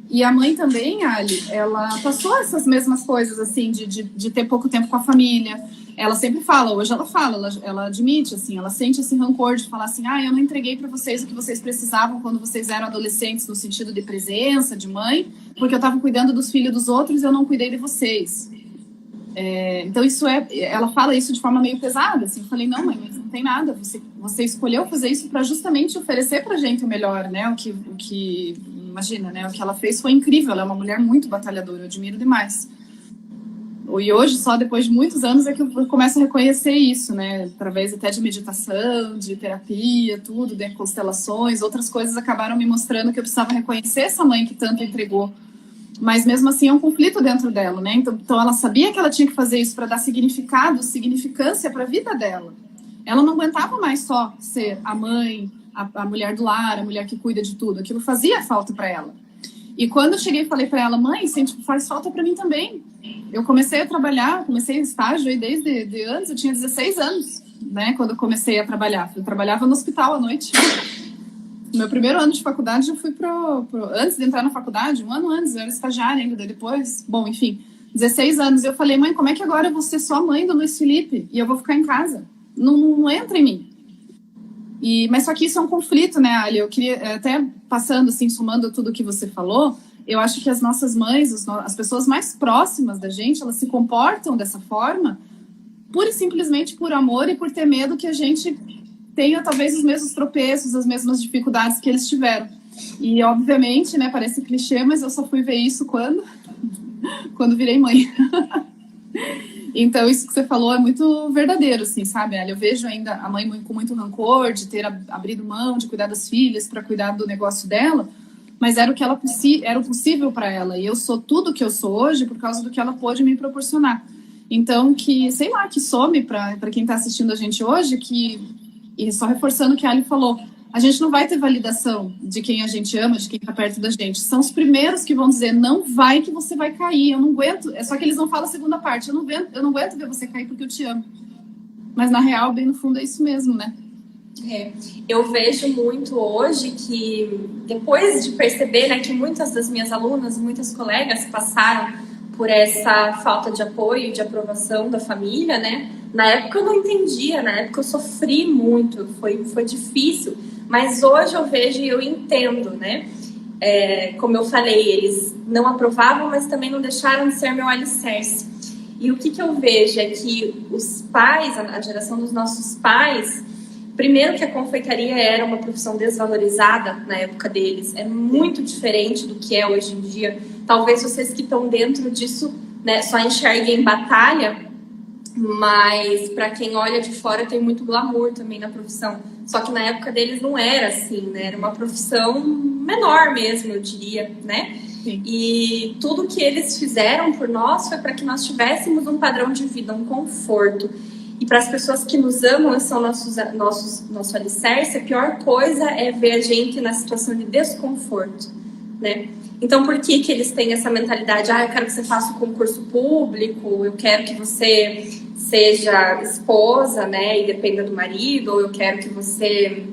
E a mãe também, Ali, ela passou essas mesmas coisas, assim, de ter pouco tempo com a família. Ela sempre fala, hoje ela fala, ela admite, assim, ela sente esse rancor de falar assim, eu não entreguei para vocês o que vocês precisavam quando vocês eram adolescentes, no sentido de presença, de mãe, porque eu estava cuidando dos filhos dos outros e eu não cuidei de vocês. Então ela fala isso de forma meio pesada, assim. Eu falei, não, mãe, mas não tem nada, você escolheu fazer isso para justamente oferecer pra gente o melhor, né, o que imagina, né? O que ela fez foi incrível, ela é uma mulher muito batalhadora, eu admiro demais. E hoje, só depois de muitos anos, é que eu começo a reconhecer isso, né? Através até de meditação, de terapia, tudo, de constelações, outras coisas acabaram me mostrando que eu precisava reconhecer essa mãe que tanto entregou. Mas mesmo assim é um conflito dentro dela, né? Então ela sabia que ela tinha que fazer isso para dar significado, significância para a vida dela. Ela não aguentava mais só ser a mãe, a mulher do lar, a mulher que cuida de tudo. Aquilo fazia falta para ela. E quando eu cheguei e falei para ela, mãe, faz falta para mim também. Eu comecei a trabalhar, comecei estágio aí desde antes, eu tinha 16 anos, né? Quando eu comecei a trabalhar. Eu trabalhava no hospital à noite. No meu primeiro ano de faculdade, eu fui antes de entrar na faculdade, um ano antes, eu era estagiária ainda, depois, bom, enfim, 16 anos. Eu falei, mãe, como é que agora eu vou ser só mãe do Luiz Felipe e eu vou ficar em casa? Não entra em mim. Mas só que isso é um conflito, né, Ali? Eu queria, até passando, assim, somando tudo que você falou, eu acho que as nossas mães, as pessoas mais próximas da gente, elas se comportam dessa forma pura e simplesmente por amor e por ter medo que a gente tenha talvez os mesmos tropeços, as mesmas dificuldades que eles tiveram. E, obviamente, né, parece clichê, mas eu só fui ver isso quando virei mãe. Então, isso que você falou é muito verdadeiro, assim, sabe, Elia? Eu vejo ainda a mãe com muito rancor de ter abrido mão de cuidar das filhas para cuidar do negócio dela, mas era o que era o possível para ela. E eu sou tudo que eu sou hoje por causa do que ela pôde me proporcionar. Então, que some para quem está assistindo a gente hoje, e só reforçando o que a Ali falou, a gente não vai ter validação de quem a gente ama, de quem está perto da gente. São os primeiros que vão dizer, não vai que você vai cair, eu não aguento. É só que eles não falam a segunda parte, eu não aguento ver você cair porque eu te amo. Mas na real, bem no fundo, é isso mesmo, né? Eu vejo muito hoje que, depois de perceber, né, que muitas das minhas alunas, muitas colegas passaram por essa falta de apoio, de aprovação da família, né? Na época eu não entendia, na época eu sofri muito, foi difícil, mas hoje eu vejo e eu entendo, né? Como eu falei, eles não aprovavam, mas também não deixaram de ser meu alicerce. E o que eu vejo é que os pais, a geração dos nossos pais, primeiro que a confeitaria era uma profissão desvalorizada na época deles, é muito diferente do que é hoje em dia. Talvez vocês que estão dentro disso, né, só enxerguem batalha, mas para quem olha de fora tem muito glamour também na profissão. Só que na época deles não era assim, né? Era uma profissão menor mesmo, eu diria, né? Sim. E tudo que eles fizeram por nós foi para que nós tivéssemos um padrão de vida, um conforto. E para as pessoas que nos amam, são nosso alicerce, a pior coisa é ver a gente na situação de desconforto, né? Então, por que eles têm essa mentalidade? Eu quero que você faça um concurso público, eu quero que você seja esposa, né, e dependa do marido, ou eu quero que você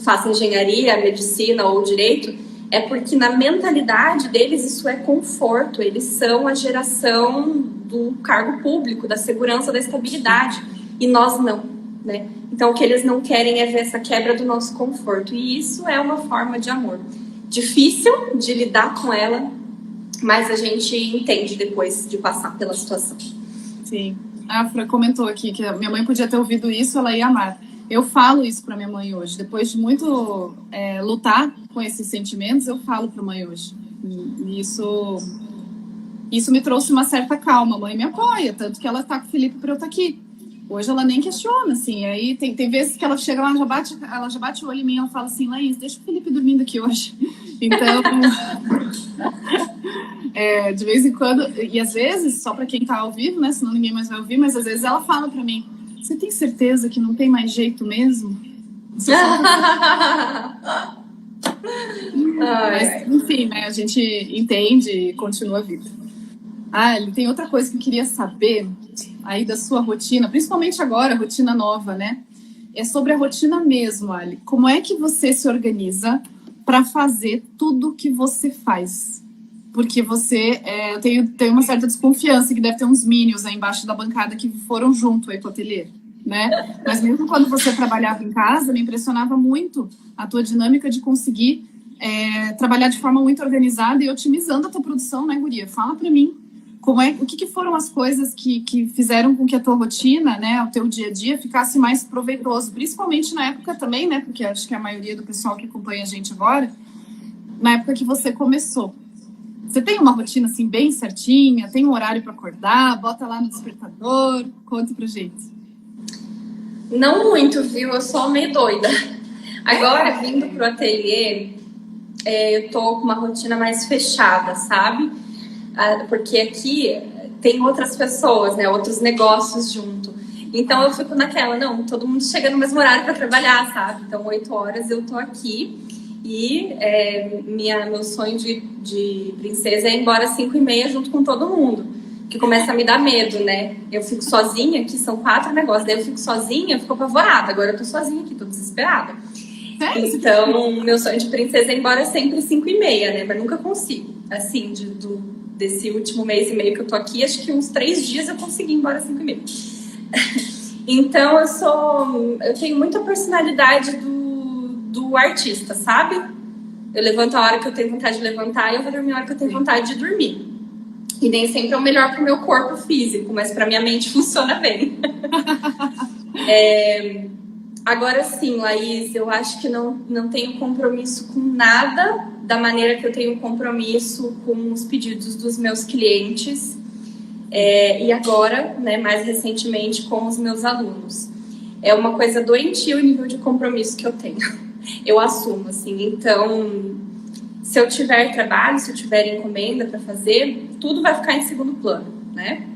faça engenharia, medicina ou direito. É porque na mentalidade deles isso é conforto, eles são a geração do cargo público, da segurança, da estabilidade, e nós não, né? Então o que eles não querem é ver essa quebra do nosso conforto, e isso é uma forma de amor. Difícil de lidar com ela, mas a gente entende depois de passar pela situação. Sim. A Fran comentou aqui que a minha mãe podia ter ouvido isso, ela ia amar. Eu falo isso para minha mãe hoje. Depois de muito lutar com esses sentimentos, eu falo para a mãe hoje. E isso me trouxe uma certa calma. A mãe me apoia, tanto que ela tá com o Felipe para eu estar aqui. Hoje ela nem questiona, assim. Aí tem vezes que ela chega lá, ela já bate o olho em mim e ela fala assim, Laís, deixa o Felipe dormindo aqui hoje. Então, de vez em quando, e às vezes, só para quem tá ao vivo, né, senão ninguém mais vai ouvir, mas às vezes ela fala para mim, você tem certeza que não tem mais jeito mesmo? Mas, enfim, né, a gente entende e continua a vida. Tem outra coisa que eu queria saber aí da sua rotina, principalmente agora, a rotina nova, né? É sobre a rotina mesmo, Ali. Como é que você se organiza para fazer tudo que você faz? Porque você, eu tenho uma certa desconfiança que deve ter uns minions aí embaixo da bancada que foram junto aí pro ateliê, né? Mas mesmo quando você trabalhava em casa, me impressionava muito a tua dinâmica de conseguir trabalhar de forma muito organizada e otimizando a tua produção, né, guria? Fala para mim. O que foram as coisas que fizeram com que a tua rotina, né, o teu dia a dia ficasse mais proveitoso, principalmente na época também, né, porque acho que a maioria do pessoal que acompanha a gente agora na época que você começou. Você tem uma rotina assim bem certinha? Tem um horário para acordar? Bota lá no despertador? Conta pra gente. Não muito, viu? Eu sou meio doida. Agora, vindo pro ateliê, eu tô com uma rotina mais fechada, sabe? Porque aqui tem outras pessoas, né? Outros negócios junto. Então eu fico naquela, não, todo mundo chega no mesmo horário para trabalhar, sabe? Então 8 horas eu tô aqui e meu sonho de princesa é ir embora às 5h30 junto com todo mundo, que começa a me dar medo, né? Eu fico sozinha aqui, são 4 negócios, daí eu fico sozinha, eu fico apavorada, agora eu tô sozinha aqui, tô desesperada. Então, meu sonho de princesa é ir embora sempre às 5h30, né? Mas nunca consigo. Assim, desse último mês e meio que eu tô aqui, acho que uns 3 dias eu consegui ir embora às 5h30. Então, eu tenho muita personalidade do artista, sabe? Eu levanto a hora que eu tenho vontade de levantar e eu vou dormir a hora que eu tenho vontade de dormir. E nem sempre é o melhor pro meu corpo físico, mas pra minha mente funciona bem. Agora sim, Laís, eu acho que não tenho compromisso com nada da maneira que eu tenho compromisso com os pedidos dos meus clientes. E agora, né, mais recentemente, com os meus alunos. É uma coisa doentia o nível de compromisso que eu tenho. Eu assumo, assim. Então, se eu tiver trabalho, se eu tiver encomenda para fazer, tudo vai ficar em segundo plano, né?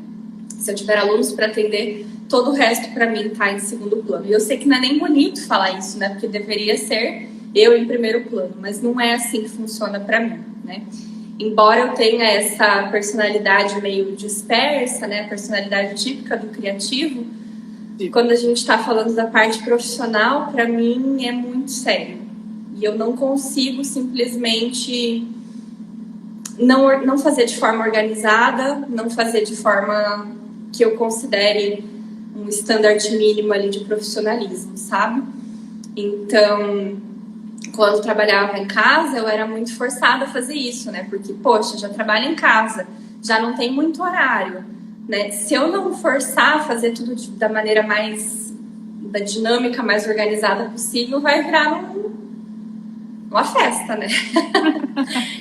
Se eu tiver alunos para atender, todo o resto para mim tá em segundo plano. E eu sei que não é nem bonito falar isso, né? Porque deveria ser eu em primeiro plano, mas não é assim que funciona para mim, né? Embora eu tenha essa personalidade meio dispersa, né? Personalidade típica do criativo, quando a gente está falando da parte profissional, para mim é muito sério. E eu não consigo simplesmente não fazer de forma organizada, não fazer de forma que eu considere um standard mínimo ali de profissionalismo, sabe? Então, quando eu trabalhava em casa, eu era muito forçada a fazer isso, né? Porque, poxa, já trabalho em casa, já não tem muito horário, né? Se eu não forçar a fazer tudo da maneira da dinâmica mais organizada possível, vai virar uma festa, né?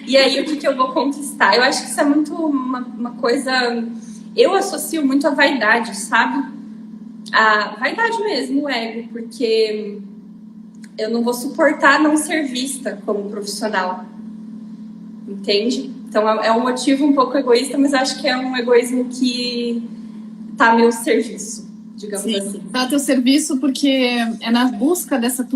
E aí, o que eu vou conquistar? Eu acho que isso é muito uma coisa... Eu associo muito a vaidade, sabe? A vaidade mesmo, o ego, porque eu não vou suportar não ser vista como profissional, entende? Então é um motivo um pouco egoísta, mas acho que é um egoísmo que tá a meu serviço, digamos assim. Tá a teu serviço porque é na busca dessa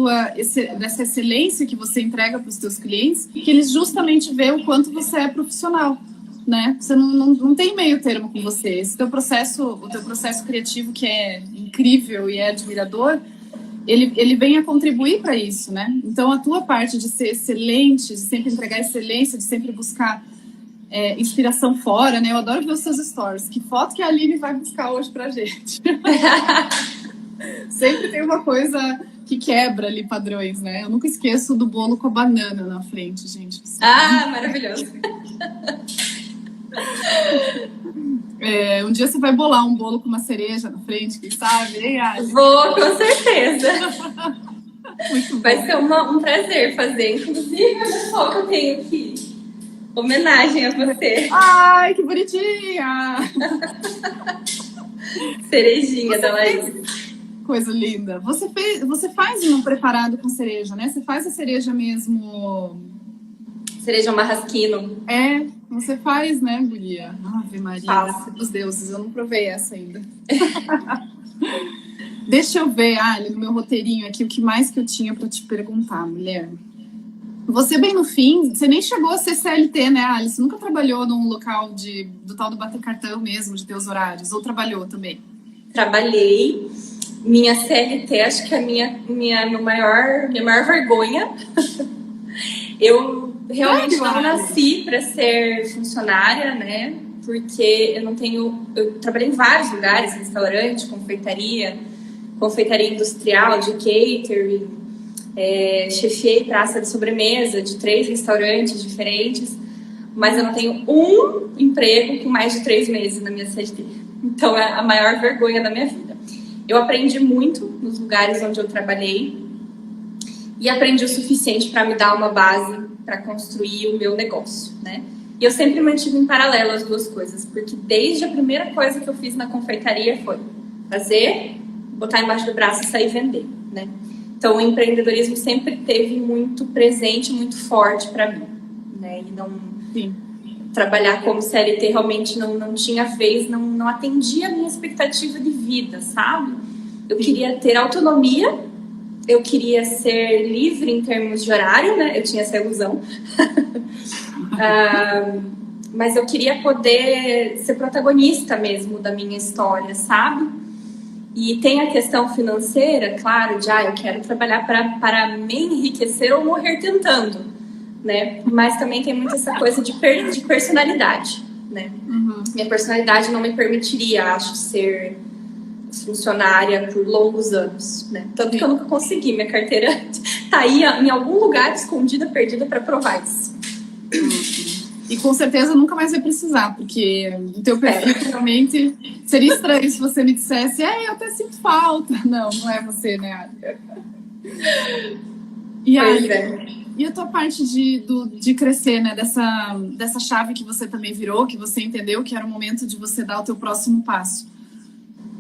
excelência que você entrega para os teus clientes que eles justamente veem o quanto você é profissional, né? Você não tem meio termo com você. O teu processo criativo, que é incrível e é admirador, ele vem a contribuir para isso, né? Então, a tua parte de ser excelente, de sempre entregar excelência, de sempre buscar inspiração fora, né? Eu adoro ver os seus stories. Que foto que a Aline vai buscar hoje pra gente? Sempre tem uma coisa que quebra ali padrões, né? Eu nunca esqueço do bolo com a banana na frente, gente. Ah, maravilhoso! Um dia você vai bolar um bolo com uma cereja na frente, quem sabe? Hein, Ali? Vou, com certeza. Muito bom. Vai ser um prazer fazer. Inclusive, olha só que eu tenho aqui. Homenagem a você. Ai, que bonitinha! Cerejinha da Laís. Coisa linda. Você faz um preparado com cereja, né? Você faz a cereja mesmo... Cereja marrasquino. Você faz, né, guria? Ave Maria, dos deuses, eu não provei essa ainda. Deixa eu ver, Ali, no meu roteirinho aqui, o que mais que eu tinha pra te perguntar, mulher. Você, bem no fim, você nem chegou a ser CLT, né, Ali? Você nunca trabalhou num local do tal do bater cartão mesmo, de ter os horários? Ou trabalhou também? Trabalhei. Minha CLT, acho que é minha maior vergonha. Eu realmente não nasci para ser funcionária, né? Porque eu trabalhei em vários lugares, restaurante, confeitaria industrial, de catering, chefiei praça de sobremesa de 3 restaurantes diferentes, mas eu não tenho um emprego com mais de 3 meses na minha CLT. Então é a maior vergonha da minha vida. Eu aprendi muito nos lugares onde eu trabalhei e aprendi o suficiente para me dar uma base para construir o meu negócio, né? E eu sempre mantive em paralelo as duas coisas, porque desde a primeira coisa que eu fiz na confeitaria foi fazer, botar embaixo do braço e sair vender, né? Então o empreendedorismo sempre teve muito presente, muito forte para mim, né? E não trabalhar como CLT realmente não tinha vez, não atendia a minha expectativa de vida, sabe? Eu queria ter autonomia, eu queria ser livre em termos de horário, né? Eu tinha essa ilusão. Mas eu queria poder ser protagonista mesmo da minha história, sabe? E tem a questão financeira, claro, de eu quero trabalhar para me enriquecer ou morrer tentando, né? Mas também tem muito essa coisa de personalidade, né? Minha personalidade não me permitiria, acho, ser funcionária por longos anos, né? Tanto que eu nunca consegui, minha carteira tá aí em algum lugar escondida, perdida para provar isso. E com certeza nunca mais vai precisar, porque o teu perfil realmente seria estranho se você me dissesse, eu até sinto falta. Não é você, né, Ali? E aí, e a tua parte de crescer, né, dessa chave que você também virou, que você entendeu que era o momento de você dar o teu próximo passo.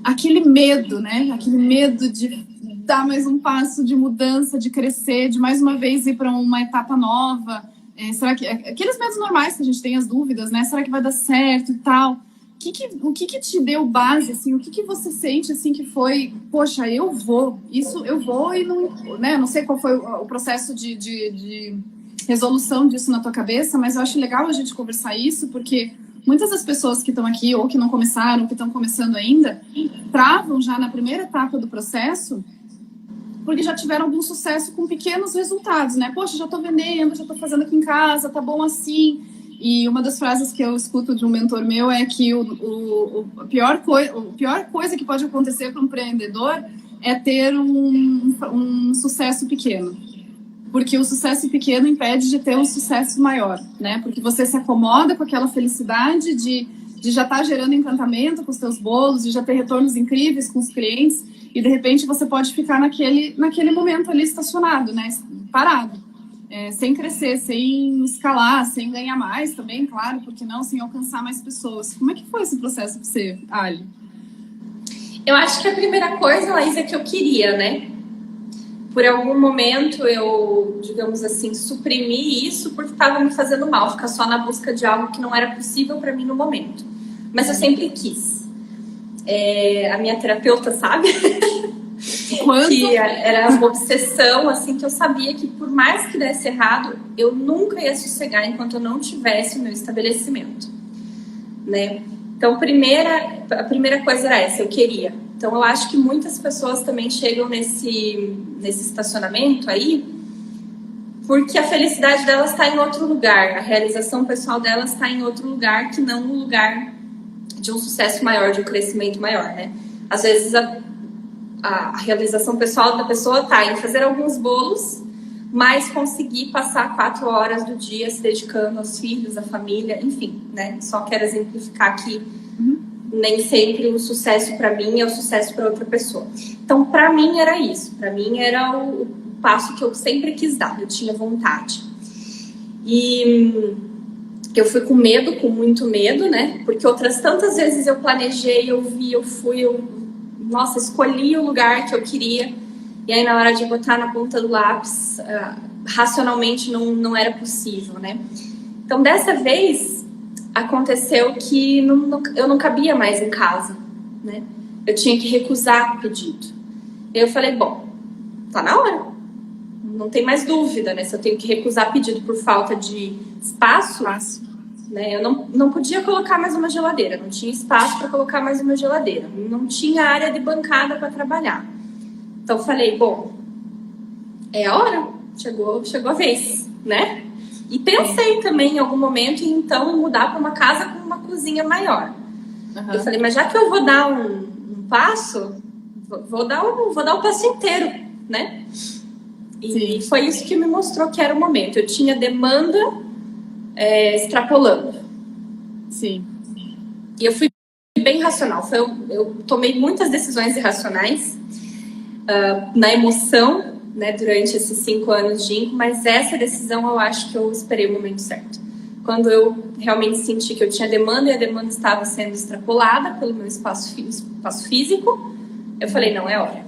Aquele medo, né, aquele medo de dar mais um passo de mudança, de crescer, de mais uma vez ir para uma etapa nova. Será que aqueles medos normais que a gente tem, as dúvidas, né? Será que vai dar certo e tal? O que te deu base, assim? O que você sente, assim, que foi, poxa, eu vou e não, né? Não sei qual foi o processo de resolução disso na tua cabeça, mas eu acho legal a gente conversar isso, porque muitas das pessoas que estão aqui, ou que não começaram, ou que estão começando ainda, travam já na primeira etapa do processo, porque já tiveram algum sucesso com pequenos resultados, né? Poxa, já tô vendendo, já tô fazendo aqui em casa, tá bom assim. E uma das frases que eu escuto de um mentor meu é que a pior coisa que pode acontecer para um empreendedor é ter um sucesso pequeno. Porque o sucesso pequeno impede de ter um sucesso maior, né? Porque você se acomoda com aquela felicidade de já estar gerando encantamento com os teus bolos, de já ter retornos incríveis com os clientes, e de repente você pode ficar naquele momento ali estacionado, né? Parado, sem crescer, sem escalar, sem ganhar mais também, claro, porque não, sem alcançar mais pessoas. Como é que foi esse processo para você, Ali? Eu acho que a primeira coisa, Laís, é que eu queria, né? Por algum momento eu, digamos assim, suprimi isso porque estava me fazendo mal, ficar só na busca de algo que não era possível para mim no momento. Mas eu sempre quis. A minha terapeuta sabe que era uma obsessão, assim, que eu sabia que por mais que desse errado, eu nunca ia sossegar enquanto eu não tivesse o meu estabelecimento, né? Então, a primeira coisa era essa, eu queria. Então, eu acho que muitas pessoas também chegam nesse estacionamento aí porque a felicidade delas está em outro lugar, a realização pessoal delas está em outro lugar que não no lugar de um sucesso maior, de um crescimento maior, né? Às vezes a realização pessoal da pessoa está em fazer alguns bolos, mas conseguir passar 4 horas do dia se dedicando aos filhos, à família, enfim, né? Só quero exemplificar aqui, nem sempre o sucesso para mim é o sucesso para outra pessoa. Então, para mim era isso, para mim era o passo que eu sempre quis dar, eu tinha vontade. E eu fui com medo, com muito medo, né? Porque outras tantas vezes eu planejei, eu vi, eu fui, nossa, escolhi o lugar que eu queria. E aí, na hora de botar na ponta do lápis, racionalmente não era possível, né? Então, dessa vez, aconteceu que eu não cabia mais em casa, né? Eu tinha que recusar o pedido. Eu falei, bom, tá na hora. Não tem mais dúvida, né? Se eu tenho que recusar pedido por falta de espaço, né? Eu não podia colocar mais uma geladeira. Não tinha espaço para colocar mais uma geladeira. Não tinha área de bancada para trabalhar. Então, eu falei, bom, é a hora. Chegou a vez, né? E pensei também em algum momento em, então, mudar para uma casa com uma cozinha maior. Eu falei, mas já que eu vou dar um passo, vou dar o passo inteiro, né? E foi isso que me mostrou que era o momento. Eu tinha demanda extrapolando. Sim. E eu fui bem racional. Eu tomei muitas decisões irracionais na emoção, né, durante esses 5 anos de INCO, mas essa decisão eu acho que eu esperei o momento certo. Quando eu realmente senti que eu tinha demanda e a demanda estava sendo extrapolada pelo meu espaço físico, eu falei, não, é hora.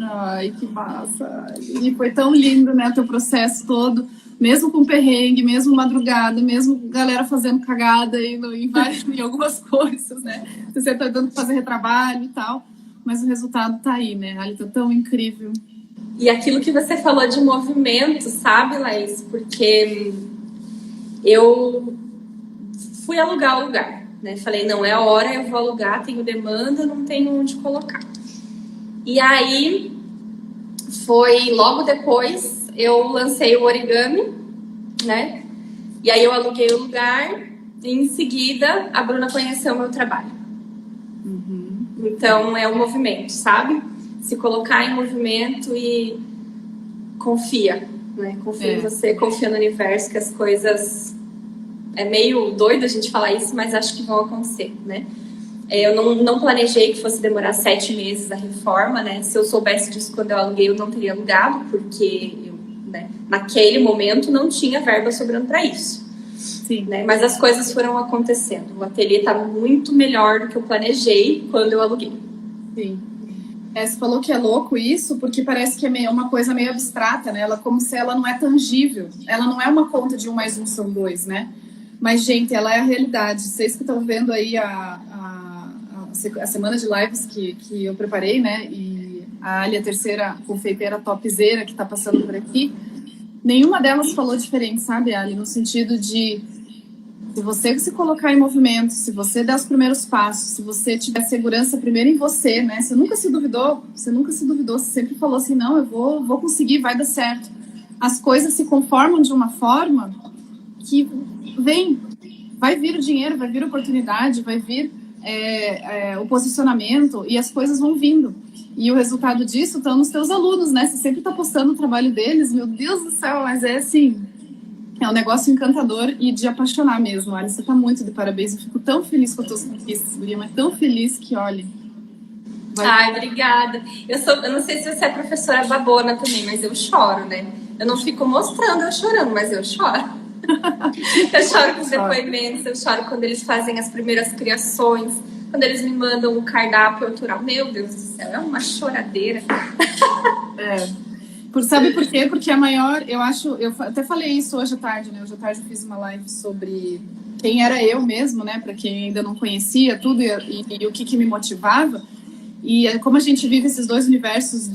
Ai, que massa. E foi tão lindo, né, teu processo todo, mesmo com perrengue, mesmo madrugada, mesmo galera fazendo cagada em algumas coisas, né? Você tá dando pra fazer retrabalho e tal, mas o resultado tá aí, né? Ali tá tão incrível. E aquilo que você falou de movimento, sabe, Laís? Porque eu fui alugar o lugar, né? Falei, não, é a hora, eu vou alugar, tenho demanda, não tenho onde colocar. E aí, foi logo depois, eu lancei o origami, né? E aí eu aluguei o lugar e em seguida a Bruna conheceu o meu trabalho. Uhum. Então, é um movimento, sabe? Se colocar em movimento e confia, né? Confia em você, confia no universo, que as coisas... É meio doido a gente falar isso, mas acho que vão acontecer, né? Eu não planejei que fosse demorar 7 meses a reforma, né? Se eu soubesse disso quando eu aluguei, eu não teria alugado, porque eu, né, naquele momento não tinha verba sobrando para isso. Sim. Né? Mas as coisas foram acontecendo. O ateliê está muito melhor do que eu planejei quando eu aluguei. Sim. Você falou que é louco isso, porque parece que é uma coisa meio abstrata, né? Ela, como se ela não é tangível. Ela não é uma conta de 1 mais 1 são 2, né? Mas, gente, ela é a realidade. Vocês que estão vendo aí a semana de lives que eu preparei, né? E a Ali, a terceira confeiteira topzera que está passando por aqui, nenhuma delas falou diferente, sabe, Ali? No sentido de, se você se colocar em movimento, se você der os primeiros passos, se você tiver segurança primeiro em você, né? Você nunca se duvidou, você sempre falou assim, não, eu vou conseguir, vai dar certo. As coisas se conformam de uma forma que vai vir o dinheiro, vai vir a oportunidade, vai vir o posicionamento e as coisas vão vindo. E o resultado disso estão nos teus alunos, né? Você sempre está postando o trabalho deles, meu Deus do céu, mas é assim, é um negócio encantador e de apaixonar mesmo. Olha, você está muito de parabéns, eu fico tão feliz com as tuas conquistas, Guria, mas tão feliz que, olha... Ai, obrigada. Eu não sei se você é professora babona também, mas eu choro, né? Eu não fico mostrando eu chorando, mas eu choro. Eu choro com os depoimentos, eu choro quando eles fazem as primeiras criações, quando eles me mandam um cardápio autoral. Meu Deus do céu, é uma choradeira. Sabe por quê? Porque a maior, eu até falei isso hoje à tarde, né? Hoje à tarde eu fiz uma live sobre quem era eu mesmo, né? Para quem ainda não conhecia tudo e o que me motivava. E como a gente vive esses dois universos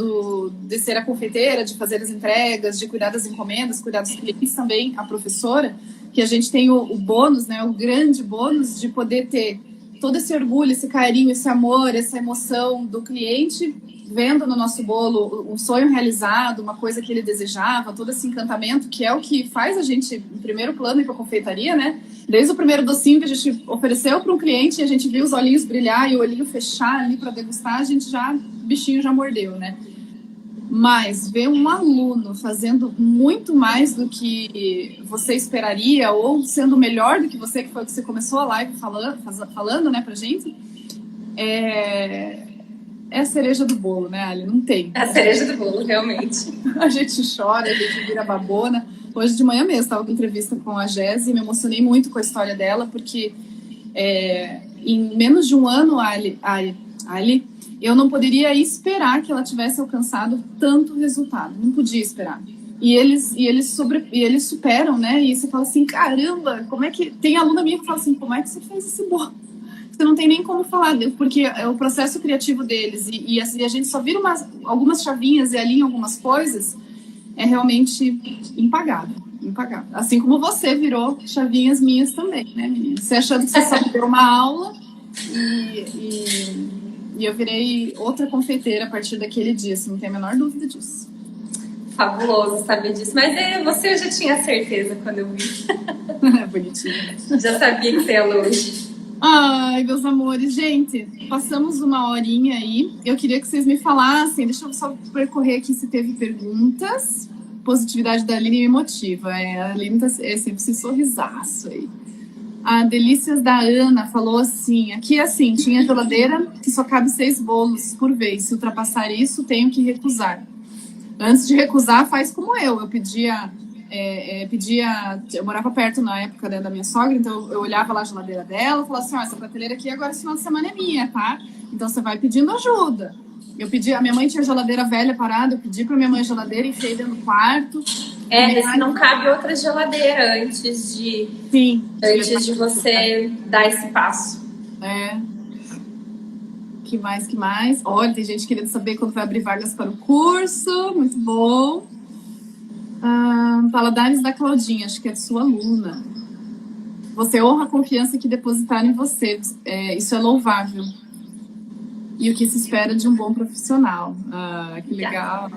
de ser a confeiteira, de fazer as entregas, de cuidar das encomendas, cuidar dos clientes, também a professora, que a gente tem o bônus, né, o grande bônus de poder ter todo esse orgulho, esse carinho, esse amor, essa emoção do cliente, vendo no nosso bolo um sonho realizado, uma coisa que ele desejava, todo esse encantamento, que é o que faz a gente, em primeiro plano, ir para a confeitaria, né? Desde o primeiro docinho que a gente ofereceu para um cliente e a gente viu os olhinhos brilhar e o olhinho fechar ali para degustar, o bichinho já mordeu, né? Mas ver um aluno fazendo muito mais do que você esperaria ou sendo melhor do que você, que foi o que você começou a live falando, né, pra gente, é a cereja do bolo, né, Ali? Não tem. É a cereja do bolo, realmente. A gente chora, a gente vira babona. Hoje de manhã mesmo, estava com entrevista com a Jéssica e me emocionei muito com a história dela, porque em menos de um ano, Ali, eu não poderia esperar que ela tivesse alcançado tanto resultado. Não podia esperar. E eles superam, né? E você fala assim, caramba, como é que... Tem aluna minha que fala assim, como é que você fez esse bolo? Você não tem nem como falar, porque é o processo criativo deles. E a gente só vira algumas chavinhas e alinha algumas coisas, é realmente impagável. Impagável. Assim como você virou chavinhas minhas também, né, menina? Você achando que você só deu uma aula e eu virei outra confeiteira a partir daquele dia, você não tem a menor dúvida disso. Fabuloso saber disso. Mas você já tinha certeza quando eu vi. Bonitinho. Já sabia que você ia longe. Ai, meus amores, gente, passamos 1 horinha aí. Eu queria que vocês me falassem, deixa eu só percorrer aqui se teve perguntas. Positividade da Aline me motiva. A Aline tá sempre esse sorrisaço aí. A Delícias da Ana falou assim, aqui assim, tinha geladeira que só cabe 6 bolos por vez. Se ultrapassar isso, tenho que recusar. Antes de recusar, faz como eu pedia, eu morava perto na época, né, da minha sogra, então eu olhava lá a geladeira dela e falava assim, ó, essa prateleira aqui agora esse final de semana é minha, tá? Então você vai pedindo ajuda. Eu pedi, a minha mãe tinha geladeira velha parada, eu pedi pra minha mãe a geladeira, enfiei dentro do quarto. Se não cabe outra geladeira antes de você dar esse passo. Que mais? Olha, tem gente querendo saber quando vai abrir vagas para o curso. Muito bom. Paladares da Claudinha, acho que é de sua aluna. Você honra a confiança que depositaram em você. Isso é louvável. E o que se espera de um bom profissional. Que legal.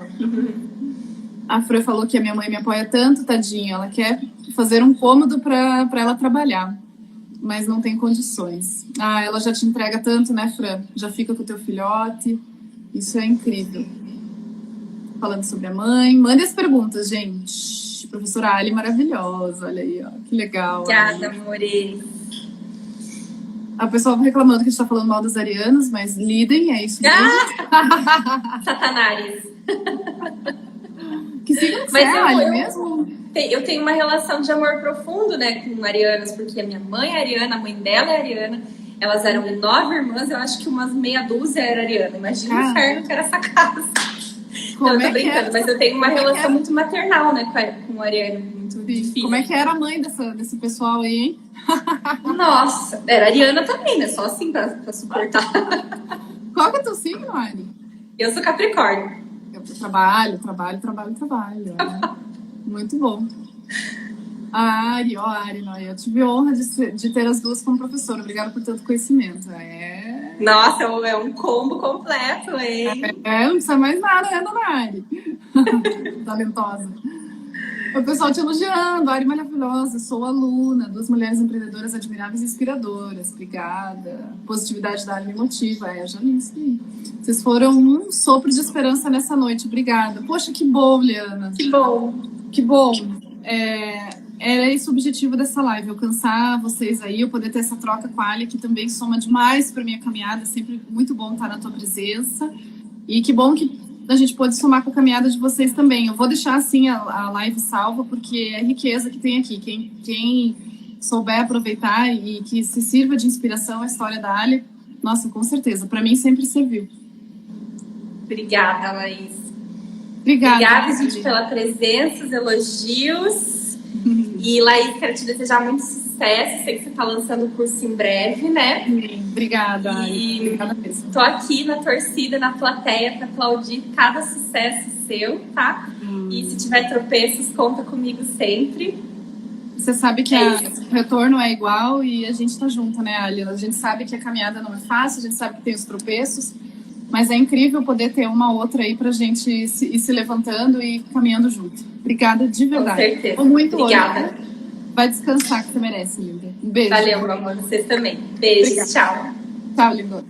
A Fran falou que a minha mãe me apoia tanto, tadinha. Ela quer fazer um cômodo para ela trabalhar, mas não tem condições. Ela já te entrega tanto, né, Fran? Já fica com o teu filhote. Isso é incrível. Falando sobre a mãe. Mande as perguntas, gente. Professora Ali, maravilhosa. Olha aí, ó. Que legal. Obrigada, amore. A pessoa reclamando que a gente tá falando mal das arianas, mas lidem, é isso mesmo. Satanás. Que signo que você é, Ali, mesmo? Eu tenho uma relação de amor profundo, né, com arianas, porque a minha mãe é ariana, a mãe dela é ariana. Elas eram 9 irmãs, eu acho que umas meia dúzia era ariana. Imagina o inferno que era essa casa. Não, eu tô brincando, mas eu tenho uma relação muito maternal, né, com o ariano, muito difícil. Como é que era a mãe desse pessoal aí, hein? Nossa, era ariana também, né? Só assim pra suportar. Qual que é o teu signo, Ari? Eu sou Capricórnio. Eu trabalho. Muito bom. Ari, eu tive honra de ter as duas como professora. Obrigada por tanto conhecimento. Nossa, é um combo completo, hein? Não precisa mais nada, né, dona Ari? Talentosa. O pessoal te elogiando, Ari maravilhosa, sou aluna, 2 mulheres empreendedoras admiráveis e inspiradoras. Obrigada. Positividade da Ari me motiva. Eu já li isso aí. Vocês foram um sopro de esperança nessa noite. Obrigada. Poxa, que bom, Liana. Que bom. Que bom. Era esse o objetivo dessa live, alcançar vocês aí, eu poder ter essa troca com a Ali, que também soma demais para minha caminhada. É sempre muito bom estar na tua presença. E que bom que a gente pode somar com a caminhada de vocês também. Eu vou deixar assim a live salva, porque é a riqueza que tem aqui. Quem souber aproveitar e que se sirva de inspiração a história da Ali, nossa, com certeza. Para mim sempre serviu. Obrigada, Laís. Obrigada, gente, pela presença, os elogios. E, Laís, quero te desejar muito sucesso. Sei que você está lançando o curso em breve, né? Obrigada. Obrigada mesmo. Tô aqui na torcida, na plateia, para aplaudir cada sucesso seu, tá? E se tiver tropeços, conta comigo sempre. Você sabe que o retorno é igual e a gente tá junto, né, Ali? A gente sabe que a caminhada não é fácil, a gente sabe que tem os tropeços, mas é incrível poder ter uma outra aí pra gente ir se levantando e caminhando junto. Obrigada de verdade. Com certeza. Muito obrigada. Hoje. Vai descansar que você merece, linda. Um beijo. Valeu, meu amor. Vocês também. Beijo. Obrigada. Tchau. Tchau, linda.